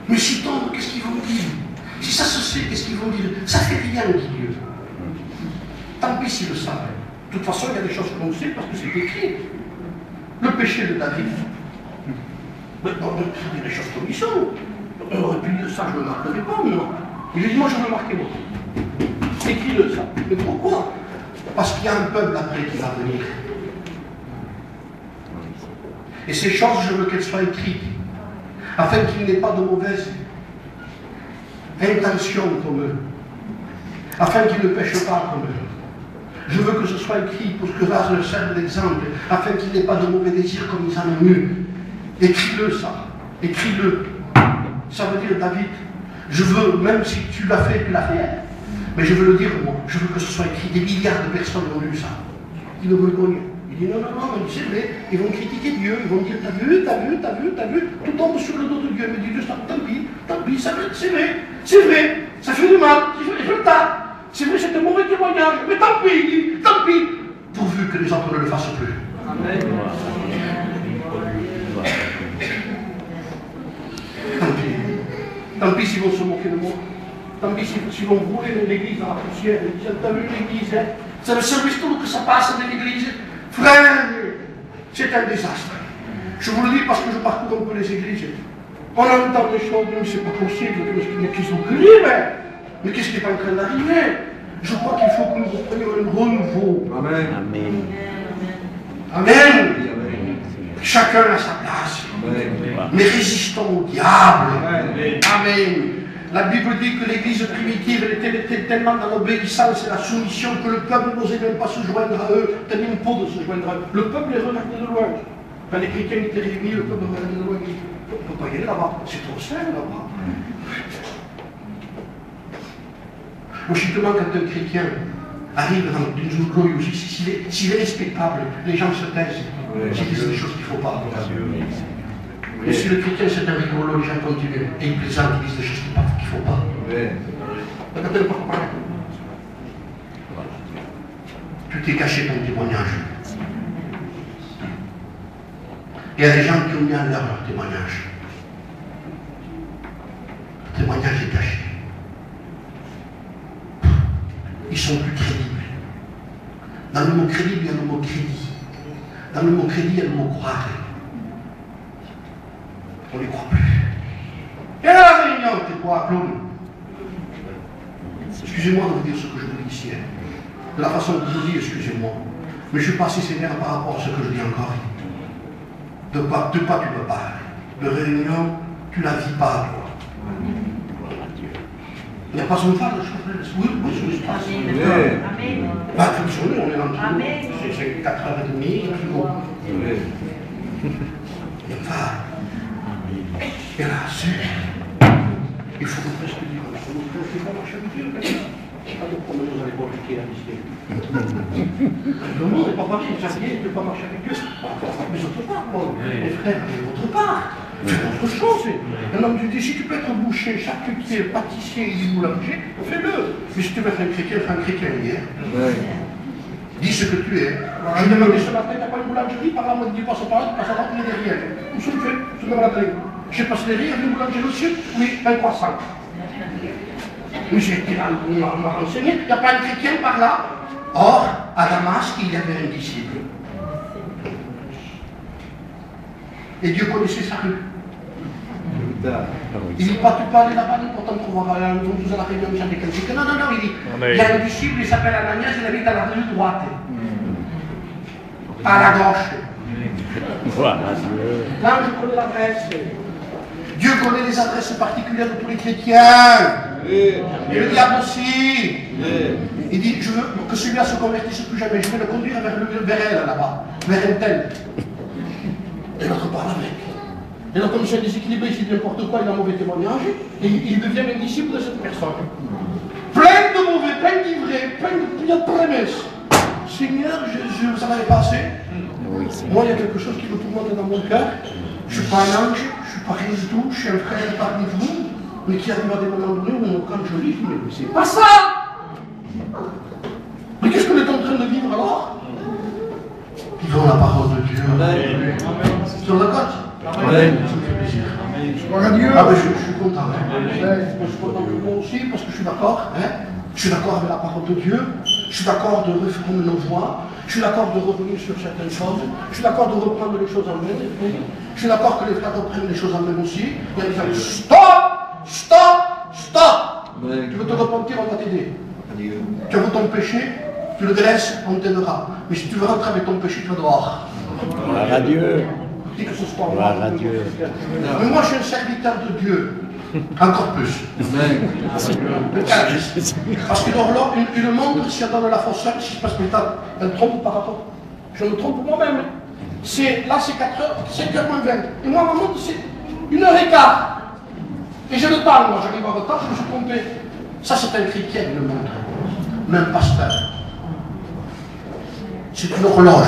Mais si tombe, qu'est-ce qu'ils vont dire? Si ça se sait, qu'est-ce qu'ils vont dire? Ça fait rien, dit Dieu. Tant pis s'ils le savent. De toute façon, il y a des choses que l'on sait parce que c'est écrit. Le péché de David. Mais on peut dire des choses comme ils sont. On aurait pu dire ça, je ne le marquerai pas, moi. Il a dit, moi je veux le marquer, moi. Écris-le ça. Mais pourquoi? Parce qu'il y a un peuple après qui va venir. Et ces choses, je veux qu'elles soient écrites, afin qu'il n'ait pas de mauvaise intention comme eux, afin qu'ils ne pêchent pas comme eux. Je veux que ce soit écrit pour que ça leur serve d'exemple, afin qu'il n'ait pas de mauvais désirs comme ils en ont eu. Écris-le ça, écris-le. Ça veut dire, David, je veux, même si tu l'as fait, tu l'as fait, mais je veux le dire moi, je veux que ce soit écrit. Des milliards de personnes ont lu ça. Ils ne veulent pas lire. Il dit non, non, non, mais c'est vrai, ils vont critiquer Dieu, ils vont dire t'as vu, t'as vu, t'as vu, t'as vu, tout tombe sur le dos de Dieu. Mais dit Dieu, tant pis, c'est vrai, ça fait du mal, il fait le tas. C'est vrai, c'est un mauvais témoignage, mais tant pis, il dit, tant pis, pourvu que les autres ne le fassent plus. Amen. Tant pis s'ils vont se moquer de moi. Tant pis s'ils vont brûler l'église dans la poussière. T'as vu l'église, hein? C'est le service tout que ça passe de l'église. Frère, c'est un désastre. Je vous le dis parce que je parcours un peu les églises. On entend des choses, mais c'est pas possible. Mais qu'ils ont crié, mais qu'est-ce qui est en train d'arriver? Je crois qu'il faut que nous reprenions un renouveau. Amen. Amen. Amen. Chacun a sa place. Amen. Mais résistons au diable. Amen. Amen. La Bible dit que l'église primitive était tellement dans l'obéissance et la soumission que le peuple n'osait même pas se joindre à eux, tenait une peau de se joindre à eux. Le peuple les regardait de loin. Quand les chrétiens étaient réunis, le peuple regardait de loin et dit, on ne peut pas y aller là-bas, c'est trop sain là-bas. Logiquement, quand un chrétien arrive dans une zone glorieuse, s'il est respectable, les gens se taisent, s'ils disent des choses qu'il ne faut pas. Mais si le chrétien c'est un rigolo, les gens continuent et ils plaisantent, ils disent des choses qu'il ne faut pas. Tu t'es caché ton témoignage. Il y a des gens qui ont mis en l'air leur témoignage. Le témoignage est caché. Ils sont plus crédibles. Dans le mot crédible, il y a le mot crédit. Dans le mot crédit, il y a le mot croire. On ne les croit plus. Et à la réunion, t'es quoi, clown? Excusez-moi de vous dire ce que je vous dis ici. De la façon que je vous dis, excusez-moi. Mais je ne suis pas assez sévère par rapport à ce que je dis encore. De quoi tu me parles? De réunion, tu ne la vis pas, toi. Il n'y a pas son phare, je crois. Oui, je ne sais pas. Amen. Bah, comme sur nous, on est dans le tout. C'est 4h30, plus haut. Il y a un phare. Et là, il faut que presque dire, il ne faut pas marcher avec Dieu. Je ne sais pas pourquoi vous allez compliquer la mystère. Le monde n'est pas pareil, ça vient de ne pas marcher avec Dieu. Mais autre part, moi, mes frères, autre part. Fais autre chose. Un homme, tu dis, si tu peux être boucher, charcutier, pâtissier et boulanger, fais-le. Mais si tu veux être un chrétien, fais un chrétien hier. Dis ce que tu es. Je demandais ce matin, tu n'as pas une boulangerie, par là, moi, dis pas ça par là, tu passes à l'autre, il est derrière. Où se le fait? Je me matin. J'ai passé derrière, une boulangerie aussi, oui, un croissant. Mais j'ai été là, on m'a renseigné, il n'y a pas un chrétien par là. Or, à Damas, il y avait un disciple. Et Dieu connaissait sa rue. Il dit pas, tu peux aller là-bas, pourtant pour voir un jour à la réunion, j'ai des quelqu'un. Non, non, non, il dit, il y a un disciple, il s'appelle Ananias, il habite à la rue droite. À la gauche. Voilà. Là, je connais l'adresse. Dieu connaît les adresses particulières de tous les chrétiens. Et le diable aussi. Il dit, je veux que celui-là se convertisse plus jamais. Je vais le conduire vers elle, là-bas. Vers un tel. Et l'autre parle avec. Et là, comme c'est déséquilibré, il dit n'importe quoi, il a un mauvais témoignage. Et il devient un disciple de cette personne. Plein de mauvais, plein d'ivrés, plein de promesses. Seigneur Jésus, ça n'avait pas assez. Moi, il y a quelque chose qui me tourmente dans mon cœur. Je ne suis pas un ange, je ne suis pas rien du tout, je suis un frère parmi vous, mais qui arrive à des moments donnés où quand je lis, je me dis, mais c'est pas ça! Mais qu'est-ce que nous sommes en train de vivre alors? Vivons la parole de Dieu. Tu es d'accord? Ça me fait plaisir. Ah ben je suis content. Je suis content de moi aussi parce que je suis d'accord. Je suis d'accord avec la parole de Dieu. Je suis d'accord de reformer nos voix. Je suis d'accord de revenir sur certaines choses. Je suis d'accord de reprendre les choses en main. Je suis d'accord que les frères reprennent les choses en main aussi. Il y a des gens qui disent stop, stop, stop. Tu veux te repentir, on va t'aider. Tu as vu ton péché, tu le laisses, on t'aidera. Mais si tu veux rentrer avec ton péché, tu vas dehors. Gloire à Dieu. Que ce soit Gloire à Dieu. Mais moi, je suis un serviteur de Dieu. Encore plus. Parce que dans une montre, si elle donne la fausse heure, si je passe mes temps, elle trompe par rapport. Je me trompe moi-même. Là, c'est 4 heures, 5h moins 20. Et moi, ma montre, c'est 1h15. Et j'ai le temps, moi, j'arrive en retard, je me suis trompé. Ça, c'est un chrétien, une montre. Mais un pasteur. C'est une horloge.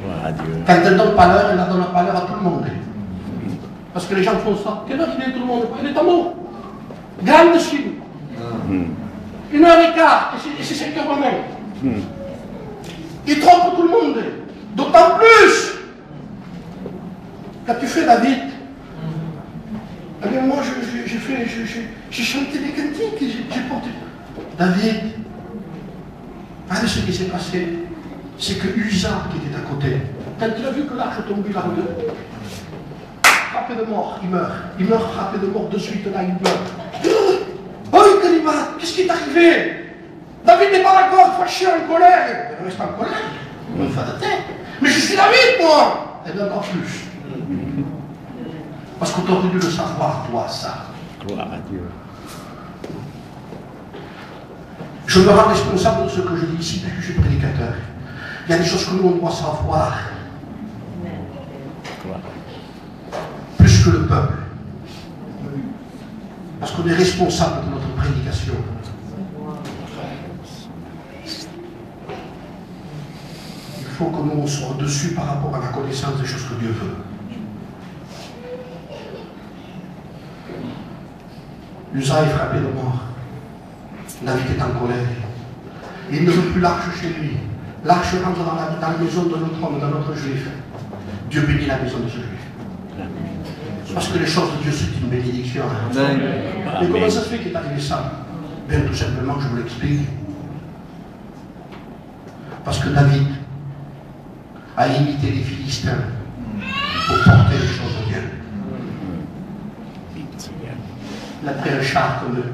Gloire à Dieu. Quand elle ne donne pas l'heure, elle ne donne pas l'heure à tout le monde. Parce que les gens font ça. Quelle heure il est tout le monde? Il est en haut. Grande Chine. 1h15, et c'est 5h même. Il trompe tout le monde. D'autant plus quand tu fais David. Eh bien, moi, j'ai chanté des cantiques, j'ai porté. David, regardez ce qui s'est passé. C'est que Usa, qui était à côté, quand il a vu que l'arche tombait là-dedans, frappé de mort, il meurt. Il meurt frappé de mort de suite, là, il meurt. Oh, Kalimat, qu'est-ce qui est arrivé? David n'est pas d'accord, fâché, en colère. Il reste en colère, il me fait de tête. Mais je suis David, moi. Et bien, encore plus. Parce qu'on t'aurait dû le savoir, toi, ça. Gloire à Dieu. Je me rends responsable de ce que je dis ici, puisque je suis prédicateur. Il y a des choses que nous, on doit savoir. Plus que le peuple. Parce qu'on est responsable de notre prédication. Il faut que nous, on soit au-dessus par rapport à la connaissance des choses que Dieu veut. Usa est frappé de mort. David est en colère. Il ne veut plus l'arche chez lui. L'arche rentre dans la maison de notre homme, dans notre juif. Dieu bénit la maison de ce juif. Parce que les choses de Dieu, c'est une bénédiction. Mais comment ça se fait qu'il est arrivé ça? Bien, tout simplement, je vous l'explique. Parce que David a imité les Philistins pour porter les choses de Dieu. Il a pris un char comme eux,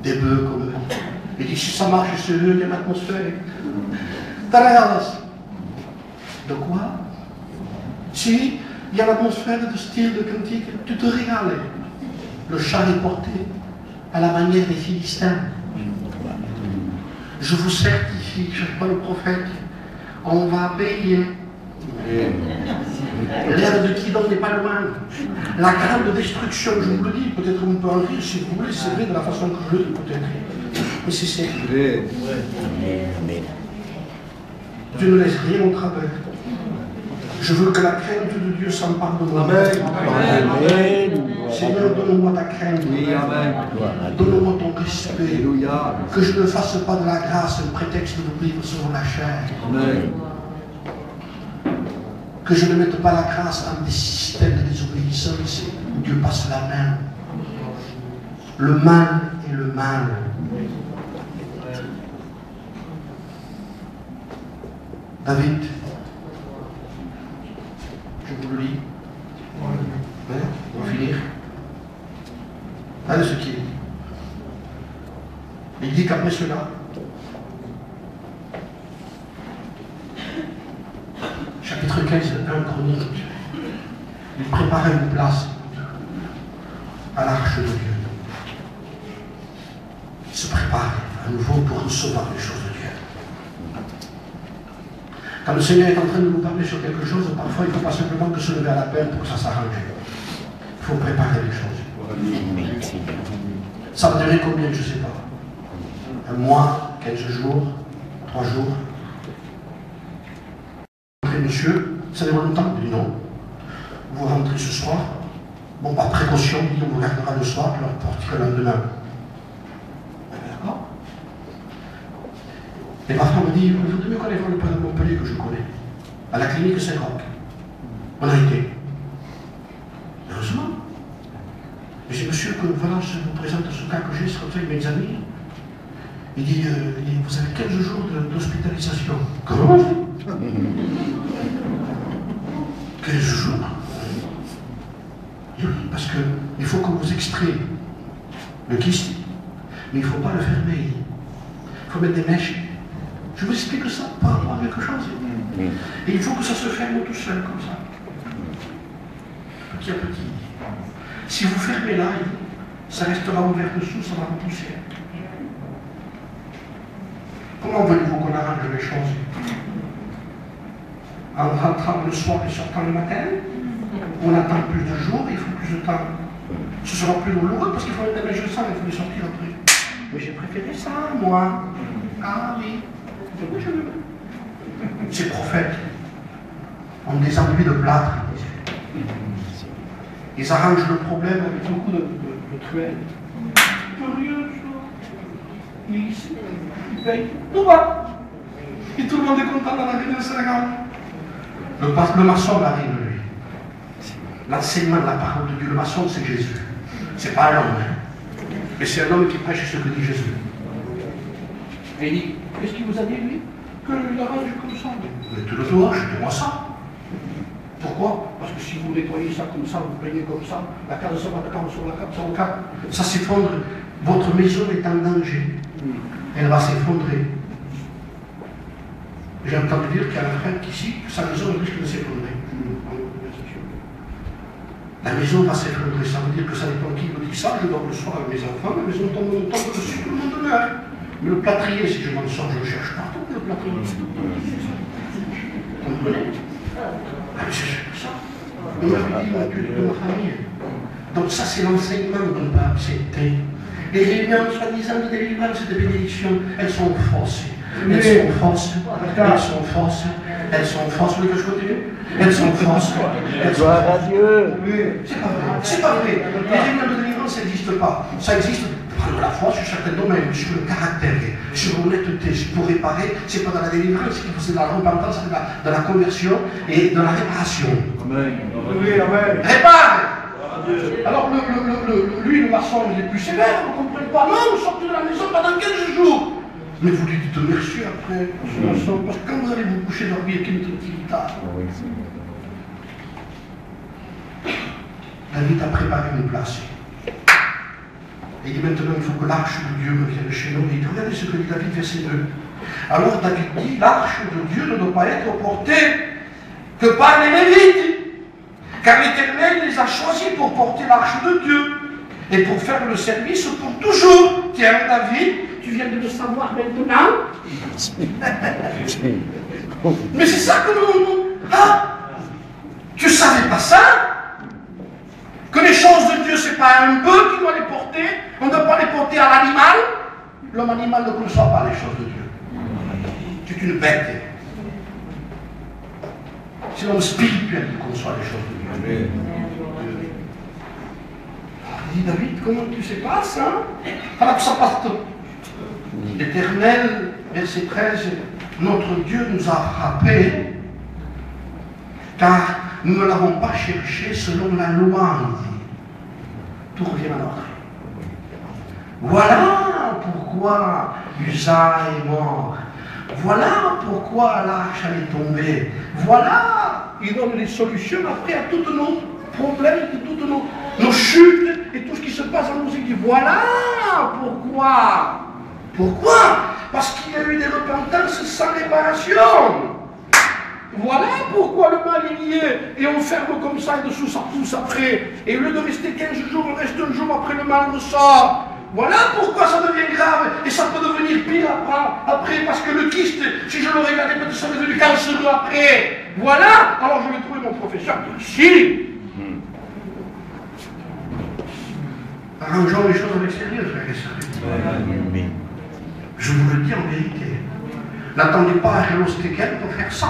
des bœufs comme eux. Il dit, si ça marche, c'est eux, il y a l'atmosphère. De quoi? Si il y a l'atmosphère de style de cantique, tu te régales. Le char est porté à la manière des Philistins. Je vous certifie, je ne suis pas le prophète, on va payer. L'ère de Kidon n'est pas loin. La grande destruction, je vous le dis, peut-être on peut en rire si vous voulez, c'est vrai de la façon que je le dis peut-être. Mais c'est vrai. Dieu ne laisse rien au travers. Je veux que la crainte de Dieu s'empare de moi. Amen. Seigneur, donne-moi ta crainte. Donne-moi ton respect. Que je ne fasse pas de la grâce un prétexte de vivre selon la chair. Amen. Que je ne mette pas la grâce en des systèmes de désobéissance où Dieu passe la main. Le mal est le mal. David, je vous le lis. On va finir. Allez ce qu'il dit. Il dit qu'après cela, chapitre 15, 1 Chronique, il préparait une place à l'arche de Dieu. Il se prépare à nouveau pour recevoir les choses de Dieu. Quand le Seigneur est en train de nous parler sur quelque chose, parfois il ne faut pas simplement que se lever à la peine pour que ça s'arrange. Il faut préparer les choses. Ça va durer combien, je ne sais pas. Un mois, 15 jours, 3 jours. rentrez, monsieur? Ça fait longtemps? Il dit non. Vous rentrez ce soir? Bon, par précaution, il dit, on vous gardera le soir, puis on repartira le lendemain. D'accord. Et ma femme me dit, vous devez connaître le père de Montpellier que je connais, à la clinique Saint-Roch. On a été. Heureusement. Mais j'ai monsieur que voilà, je vous présente ce cas que j'ai, c'est comme ça, il m'examine. Il dit, vous avez 15 jours d'hospitalisation. Comment? 15 jours? Oui, parce qu'il faut que vous extrayez le kyste, mais il ne faut pas le fermer. Il faut mettre des mèches. Je vous explique ça par rapport à quelque chose. Et il faut que ça se ferme tout seul, comme ça. Petit à petit. Si vous fermez là, ça restera ouvert dessous, ça va repousser. Comment voulez-vous qu'on arrange les choses? En rentrant le soir et sortant le matin? On attend plus de jours, il faut plus de temps. Ce sera plus douloureux parce qu'il faut mettre des mèches de sang, il faut les sortir après. Mais j'ai préféré ça, moi. Ah oui. Ces prophètes ont des envies de plâtre. Ils arrangent le problème avec beaucoup de truelle. Curieux, il paye, tout va. Et tout le monde est content dans la ville de Sénégal. Le maçon arrive, lui. L'enseignement de la parole de Dieu, le maçon, c'est Jésus. C'est pas un homme, hein. Mais c'est un homme qui prêche ce que dit Jésus. Et il dit, qu'est-ce qu'il vous a dit, lui? Qu'il arrange comme ça. Mais tu le dois, jetez-moi ça. Pourquoi? Parce que si vous nettoyez ça comme ça, vous payez comme ça, la case sur la case sur la case sur la case, ça s'effondre. Votre maison est en danger. Elle va s'effondrer. J'ai entendu dire qu'il y a un frère ici, sa maison risque de s'effondrer. La maison va s'effondrer, ça veut dire que ça dépend qui me dit ça, je dors le soir avec mes enfants, la maison tombe dessus, tout le monde meurt. Mais le plâtrier, si je m'en sors, je le cherche partout, le plâtrier. Vous comprenez? Ah, mais c'est ça. On m'avait dit, mon Dieu, de ma famille. Donc ça, c'est l'enseignement qu'on ne peut pas accepter. Les réunions, soi-disant, de délivrance et de bénédiction, elles sont fausses. Elles sont fausses. Elles sont fausses. Elles sont fausses. Vous voulez que je continue? Elles sont fausses. Gloire à Dieu. C'est pas vrai. C'est pas vrai. Les réunions de délivrance, ça n'existe pas. Ça existe prendre la foi sur certains domaines, sur le caractère, sur l'honnêteté, pour réparer. C'est pas dans la délivrance qu'il faut, c'est dans la repentance, c'est dans la conversion et dans la réparation. Amen. Répare! Alors lui, le maçon, il est plus sévère, vous ne comprenez pas. Non, vous sortez de la maison pendant 15 jours. Mais vous lui dites merci après, ce maçon, parce que quand vous allez vous coucher dormir, quelle utilité? David a préparé une place. Et il dit maintenant, il faut que l'arche de Dieu revienne chez nous. Et il dit, regardez ce que dit David, verset 2. Alors David dit, l'arche de Dieu ne doit pas être portée que par les Lévites. Car l'Éternel les a choisis pour porter l'arche de Dieu et pour faire le service pour toujours. Tiens, David, tu viens de le savoir maintenant. Mais c'est ça que nous... Ah, tu savais pas ça? Que les choses de Dieu, c'est pas un bœuf qui doit les porter. On ne doit pas les porter à l'animal. L'homme animal ne conçoit pas les choses de Dieu. C'est une bête. C'est l'homme spirituel qui conçoit les choses de Dieu. Amen. Il dit, David, comment tu sais pas ça? Alors que ça passe tout. L'Éternel, verset 13, notre Dieu nous a frappés, car nous ne l'avons pas cherché selon la loi. Tout revient à l'ordre. Voilà pourquoi Uza est mort. Voilà pourquoi l'arche est tombée. Voilà, il donne les solutions après à tous nos problèmes, à toutes nos chutes et tout ce qui se passe dans nos églises. Voilà pourquoi. Pourquoi? Parce qu'il y a eu des repentances sans réparation. Voilà pourquoi le mal est lié et on ferme comme ça et dessous ça pousse après. Et au lieu de rester 15 jours, on reste un jour après le mal ressort. Voilà pourquoi ça devient grave et ça peut devenir pire après parce que le kyste, si je le regardais, peut-être ça devient devenu cancéreux après. Voilà, alors je vais trouver mon professeur. Si. Arrangeons les choses avec sérieux, frères et sœurs. Je vous le dis en vérité. N'attendez pas à Hello Stekel pour faire ça.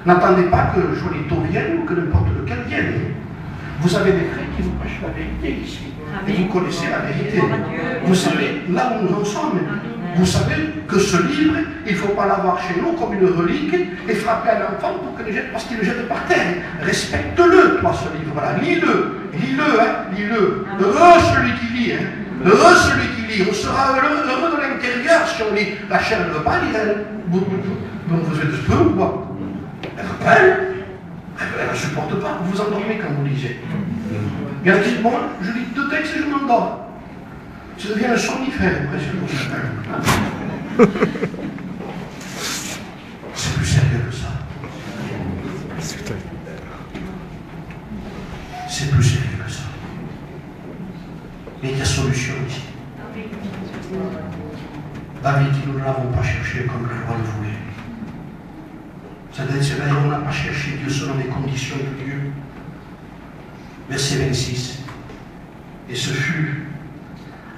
N'attendez pas que Jolito vienne ou que n'importe lequel vienne. Vous avez des frères qui vous prêchent la vérité ici. Et vous connaissez la vérité. Vous savez là où nous en sommes. Vous savez que ce livre, il ne faut pas l'avoir chez nous comme une relique et frapper un enfant pour que parce qu'il le jette par terre. Respecte-le, toi, ce livre-là. Lis-le. Lis-le, hein. Lis-le. Heureux celui qui lit, hein. Heureux celui qui lit. On sera heureux de l'intérieur si on lit. La chair ne veut pas lire. Donc vous êtes peu ou quoi? Elle ne supporte pas. Vous vous endormez quand vous lisez. Il y en a qui disent, bon, je lis 2 textes et je m'endors. Ça devient un somnifère, impressionnant. C'est plus sérieux que ça. C'est plus sérieux que ça. Et il y a solution ici. David dit, nous ne l'avons pas cherché comme le roi le voulait. C'est d'ailleurs, on n'a pas cherché Dieu selon les conditions de Dieu. Verset 26. Et ce fut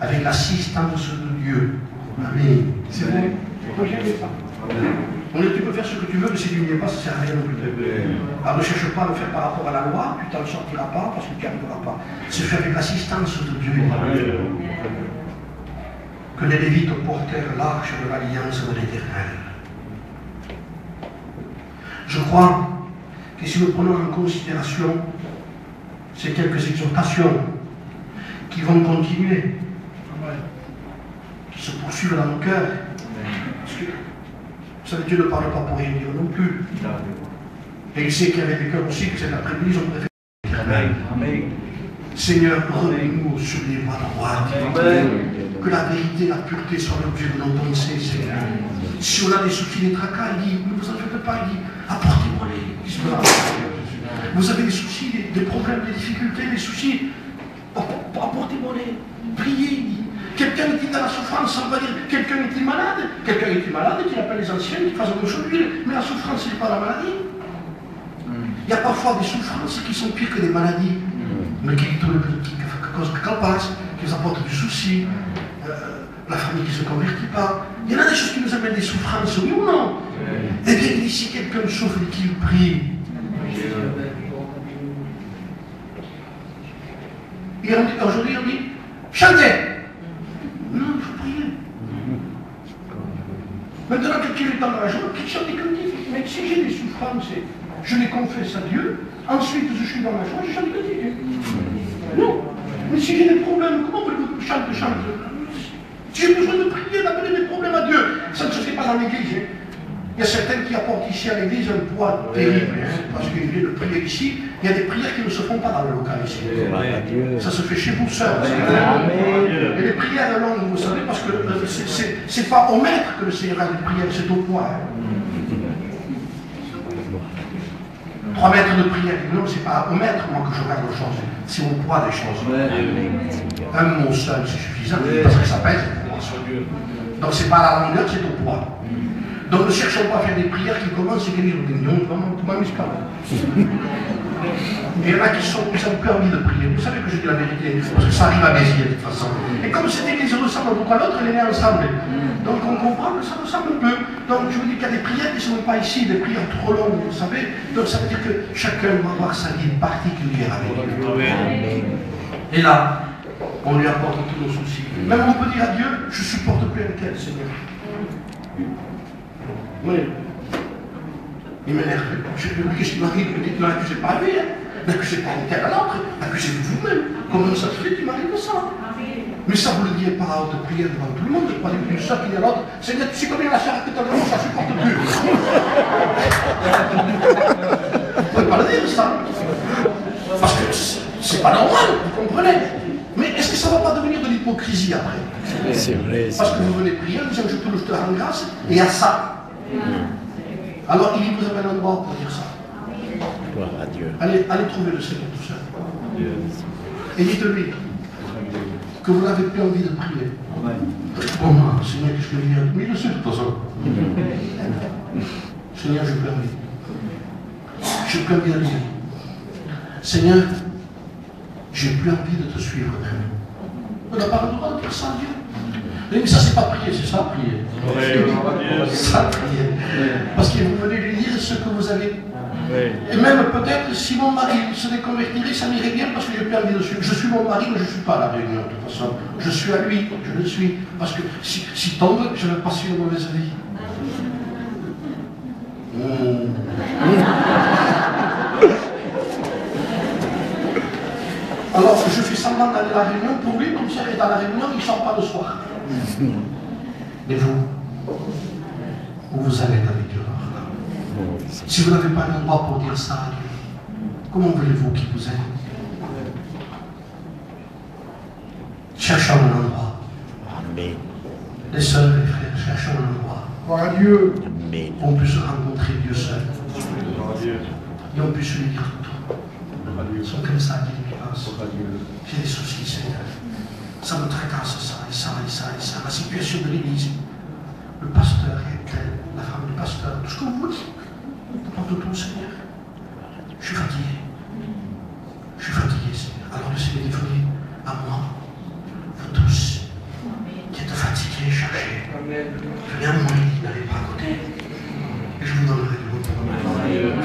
avec l'assistance de Dieu. Amen. C'est vrai. Moi, j'aime ça. Tu peux faire ce que tu veux, mais si tu n'y es pas, ça ne sert à rien non plus. Alors ne cherche pas à le faire par rapport à la loi, tu t'en sortiras pas parce que tu n'y arriveras pas. C'est fait avec l'assistance de Dieu. Que les Lévites portèrent l'arche de l'alliance de l'Éternel. Je crois que si nous prenons en considération ces quelques exhortations qui vont continuer, qui se poursuivent dans nos cœurs, parce que vous savez, Dieu ne parle pas pour rien dire non plus. Et il sait qu'il y avait des cœurs aussi que cet après-midi, ils ont préféré. Amen. Seigneur, remets-nous sur les voies droites. Que la vérité et la pureté soient l'objet de nos pensées, Seigneur. Si on a des soucis, des tracas, il dit, ne vous en faites pas, il dit, apportez-moi-les. Vous avez des soucis, des problèmes, des difficultés, des soucis, apportez-moi-les. Priez, il dit. Quelqu'un est-il dans la souffrance, on va dire, quelqu'un est-il malade? Quelqu'un est-il malade, qu'il appelle les anciens, qu'il fasse un chose d'huile. Mais la souffrance, ce n'est pas la maladie. Il y a parfois des souffrances qui sont pires que des maladies, mais qui causent capace, qui nous apportent du souci, la famille qui ne se convertit pas. Il y en a des choses qui nous amènent des souffrances, oui ou non? Eh bien, il dit, si quelqu'un souffre et qu'il prie, et aujourd'hui, on dit, chantez! Non, il faut prier. Maintenant, quelqu'un est dans la joie, qu'il chante des cantiques. Mais si j'ai des souffrances, je les confesse à Dieu, ensuite je suis dans la joie, je chante des cantiques. Non. Mais si j'ai des problèmes, comment voulez-vous que je chante? Si j'ai besoin de prier, d'amener mes problèmes à Dieu, ça ne se fait pas dans l'église. Il y a certains qui apportent ici à l'église un poids terrible, parce qu'ils viennent de prier ici. Il y a des prières qui ne se font pas dans le local ici. Ça se fait chez vous seul. Et les prières longues, vous savez, parce que c'est pas au maître que le Seigneur a des prières, c'est au poids. 3 mètres de prière, non, c'est pas au maître moi que je regarde les choses, c'est au poids des choses. Un mot seul, c'est suffisant, parce que ça pèse. Donc c'est pas à la longueur, c'est au poids. Donc ne cherchons pas à faire des prières qui commencent et qui disent non, comment m'expliquer. Et il y en a qui ont plus envie de prier. Vous savez que je dis la vérité, parce que ça arrive à Béziers de toute façon. Et comme cette église ressemble beaucoup à l'autre, elle est née ensemble. Donc on comprend que ça ressemble un peu. Donc je vous dis qu'il y a des prières qui ne sont pas ici, des prières trop longues, vous savez. Donc ça veut dire que chacun va avoir sa vie particulière avec Dieu. Et là, on lui apporte tous nos soucis. Même on peut dire à Dieu, je ne supporte plus un tel, Seigneur. Oui. Il m'énerve. Qu'est-ce qui m'arrive? Ne l'accusez pas lui, n'accusez pas un tel à l'autre, accusez-vous vous-même. Comment ça se fait qu'il m'arrive ça? Mais ça, vous le dites par la haute prière devant tout le monde, pas une soeur qui dit à l'autre, Seigneur, tu sais combien la chair que tu as devant, ça ne supporte plus. Vous ne pouvez pas le dire, ça. Parce que c'est pas normal, vous comprenez? Mais est-ce que ça ne va pas devenir de l'hypocrisie après? C'est vrai. Parce que vous venez prier en disant, je te rends grâce, et à ça. Alors, il vous avez un endroit pour dire ça. Gloire à Dieu. Allez trouver le Seigneur tout seul. Et dites-lui que vous n'avez plus envie de prier. Comment, Seigneur, qu'est-ce que je veux dire? Mais il le sait de toute façon. Seigneur, j'ai plus envie. J'ai plus envie de lire. Seigneur, j'ai plus envie de te suivre. On n'a pas le droit de dire ça à Dieu. Mais ça, c'est pas prier, c'est ça, prier. Ça, prier. Parce que vous venez lui dire ce que vous savez. Oui. Et même peut-être, si mon mari se déconvertirait, ça m'irait bien parce que j'ai plus envie de suivre. Je suis mon mari, mais je ne suis pas à la réunion de toute façon. Je suis à lui, je le suis. Parce que si tombe, je vais passer une mauvaise vie. Alors, je fais semblant d'aller à la réunion pour lui, comme ça, il est à la réunion, il ne sort pas le soir. Mais vous, où vous allez avec Dieu alors? Si vous n'avez pas le droit pour dire ça à Dieu, comment voulez-vous qu'il vous aime? Cherchons un endroit. Amen. Les sœurs et les frères, cherchons un endroit. Gloire à Dieu. Amen. On puisse rencontrer Dieu seul. Et on puisse lui dire tout. Sont comme ça, dit j'ai des soucis, Seigneur. Ça me tracasse, ça, et ça, et ça, et ça. La situation de l'Église. Le pasteur est tel, la femme du pasteur, tout ce que vous voulez. Pas de tout, Seigneur. Je suis fatigué. Je suis fatigué, Seigneur. Alors le Seigneur dit, venez à moi, vous tous, qui êtes fatigués, cherchez. Venez à moi, n'allez pas à côté. Et je vous donnerai de l'autre.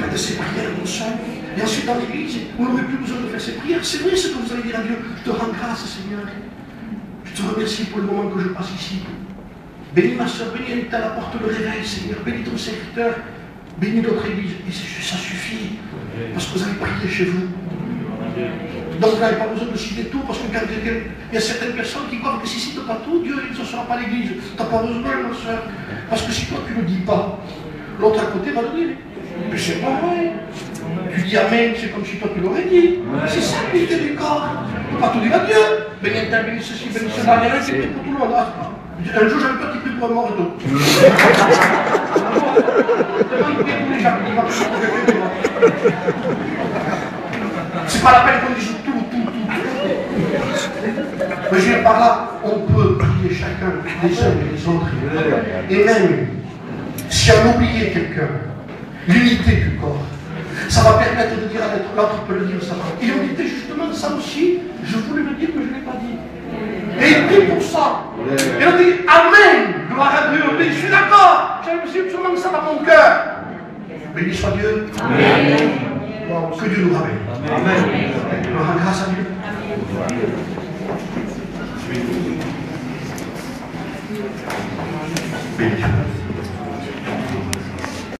Faites ces prières, mon sang. Et ensuite, dans l'église, vous n'aurez plus besoin de faire ces prières. C'est vrai ce que vous allez dire à Dieu. Je te rends grâce, Seigneur. Je te remercie pour le moment que je passe ici. Bénis ma soeur, bénis elle à la porte le réveil, Seigneur. Bénis ton serviteur. Bénis notre église. Et ça suffit. Parce que vous avez prié chez vous. Donc vous n'avez pas besoin de citer tout, parce que quand il y a certaines personnes qui croient que si tu ne cites pas tout, Dieu ne sera pas l'église. Tu n'as pas besoin, ma soeur. Parce que si toi tu ne le dis pas, l'autre à côté va le dire. Mais c'est pas vrai. Tu dis Amen, c'est comme si toi tu l'aurais dit. C'est ça le mystère du corps. Tu ne peux pas tout dire à Dieu. Bénis tel, bénis ceci, bénis cela. Il y en a un qui prie pour tout le monde. Un jour, j'ai un petit peu pour un mort et tout. C'est pas la peine qu'on dise tout. Mais je viens par là, on peut prier chacun, les uns et les autres. Et même, si on oubliait quelqu'un, l'unité du corps, ça va permettre de dire à l'autre peut le dire ça. Et on était justement ça aussi, je voulais le dire, mais je ne l'ai pas dit. Et il prie pour ça. Et on dit Amen, gloire à Dieu. On dit, je suis d'accord, j'ai sûrement ça dans mon cœur. Béni soit Dieu. Amen. Que Dieu nous ramène. Amen. On rend grâce à Dieu. Béni Dieu.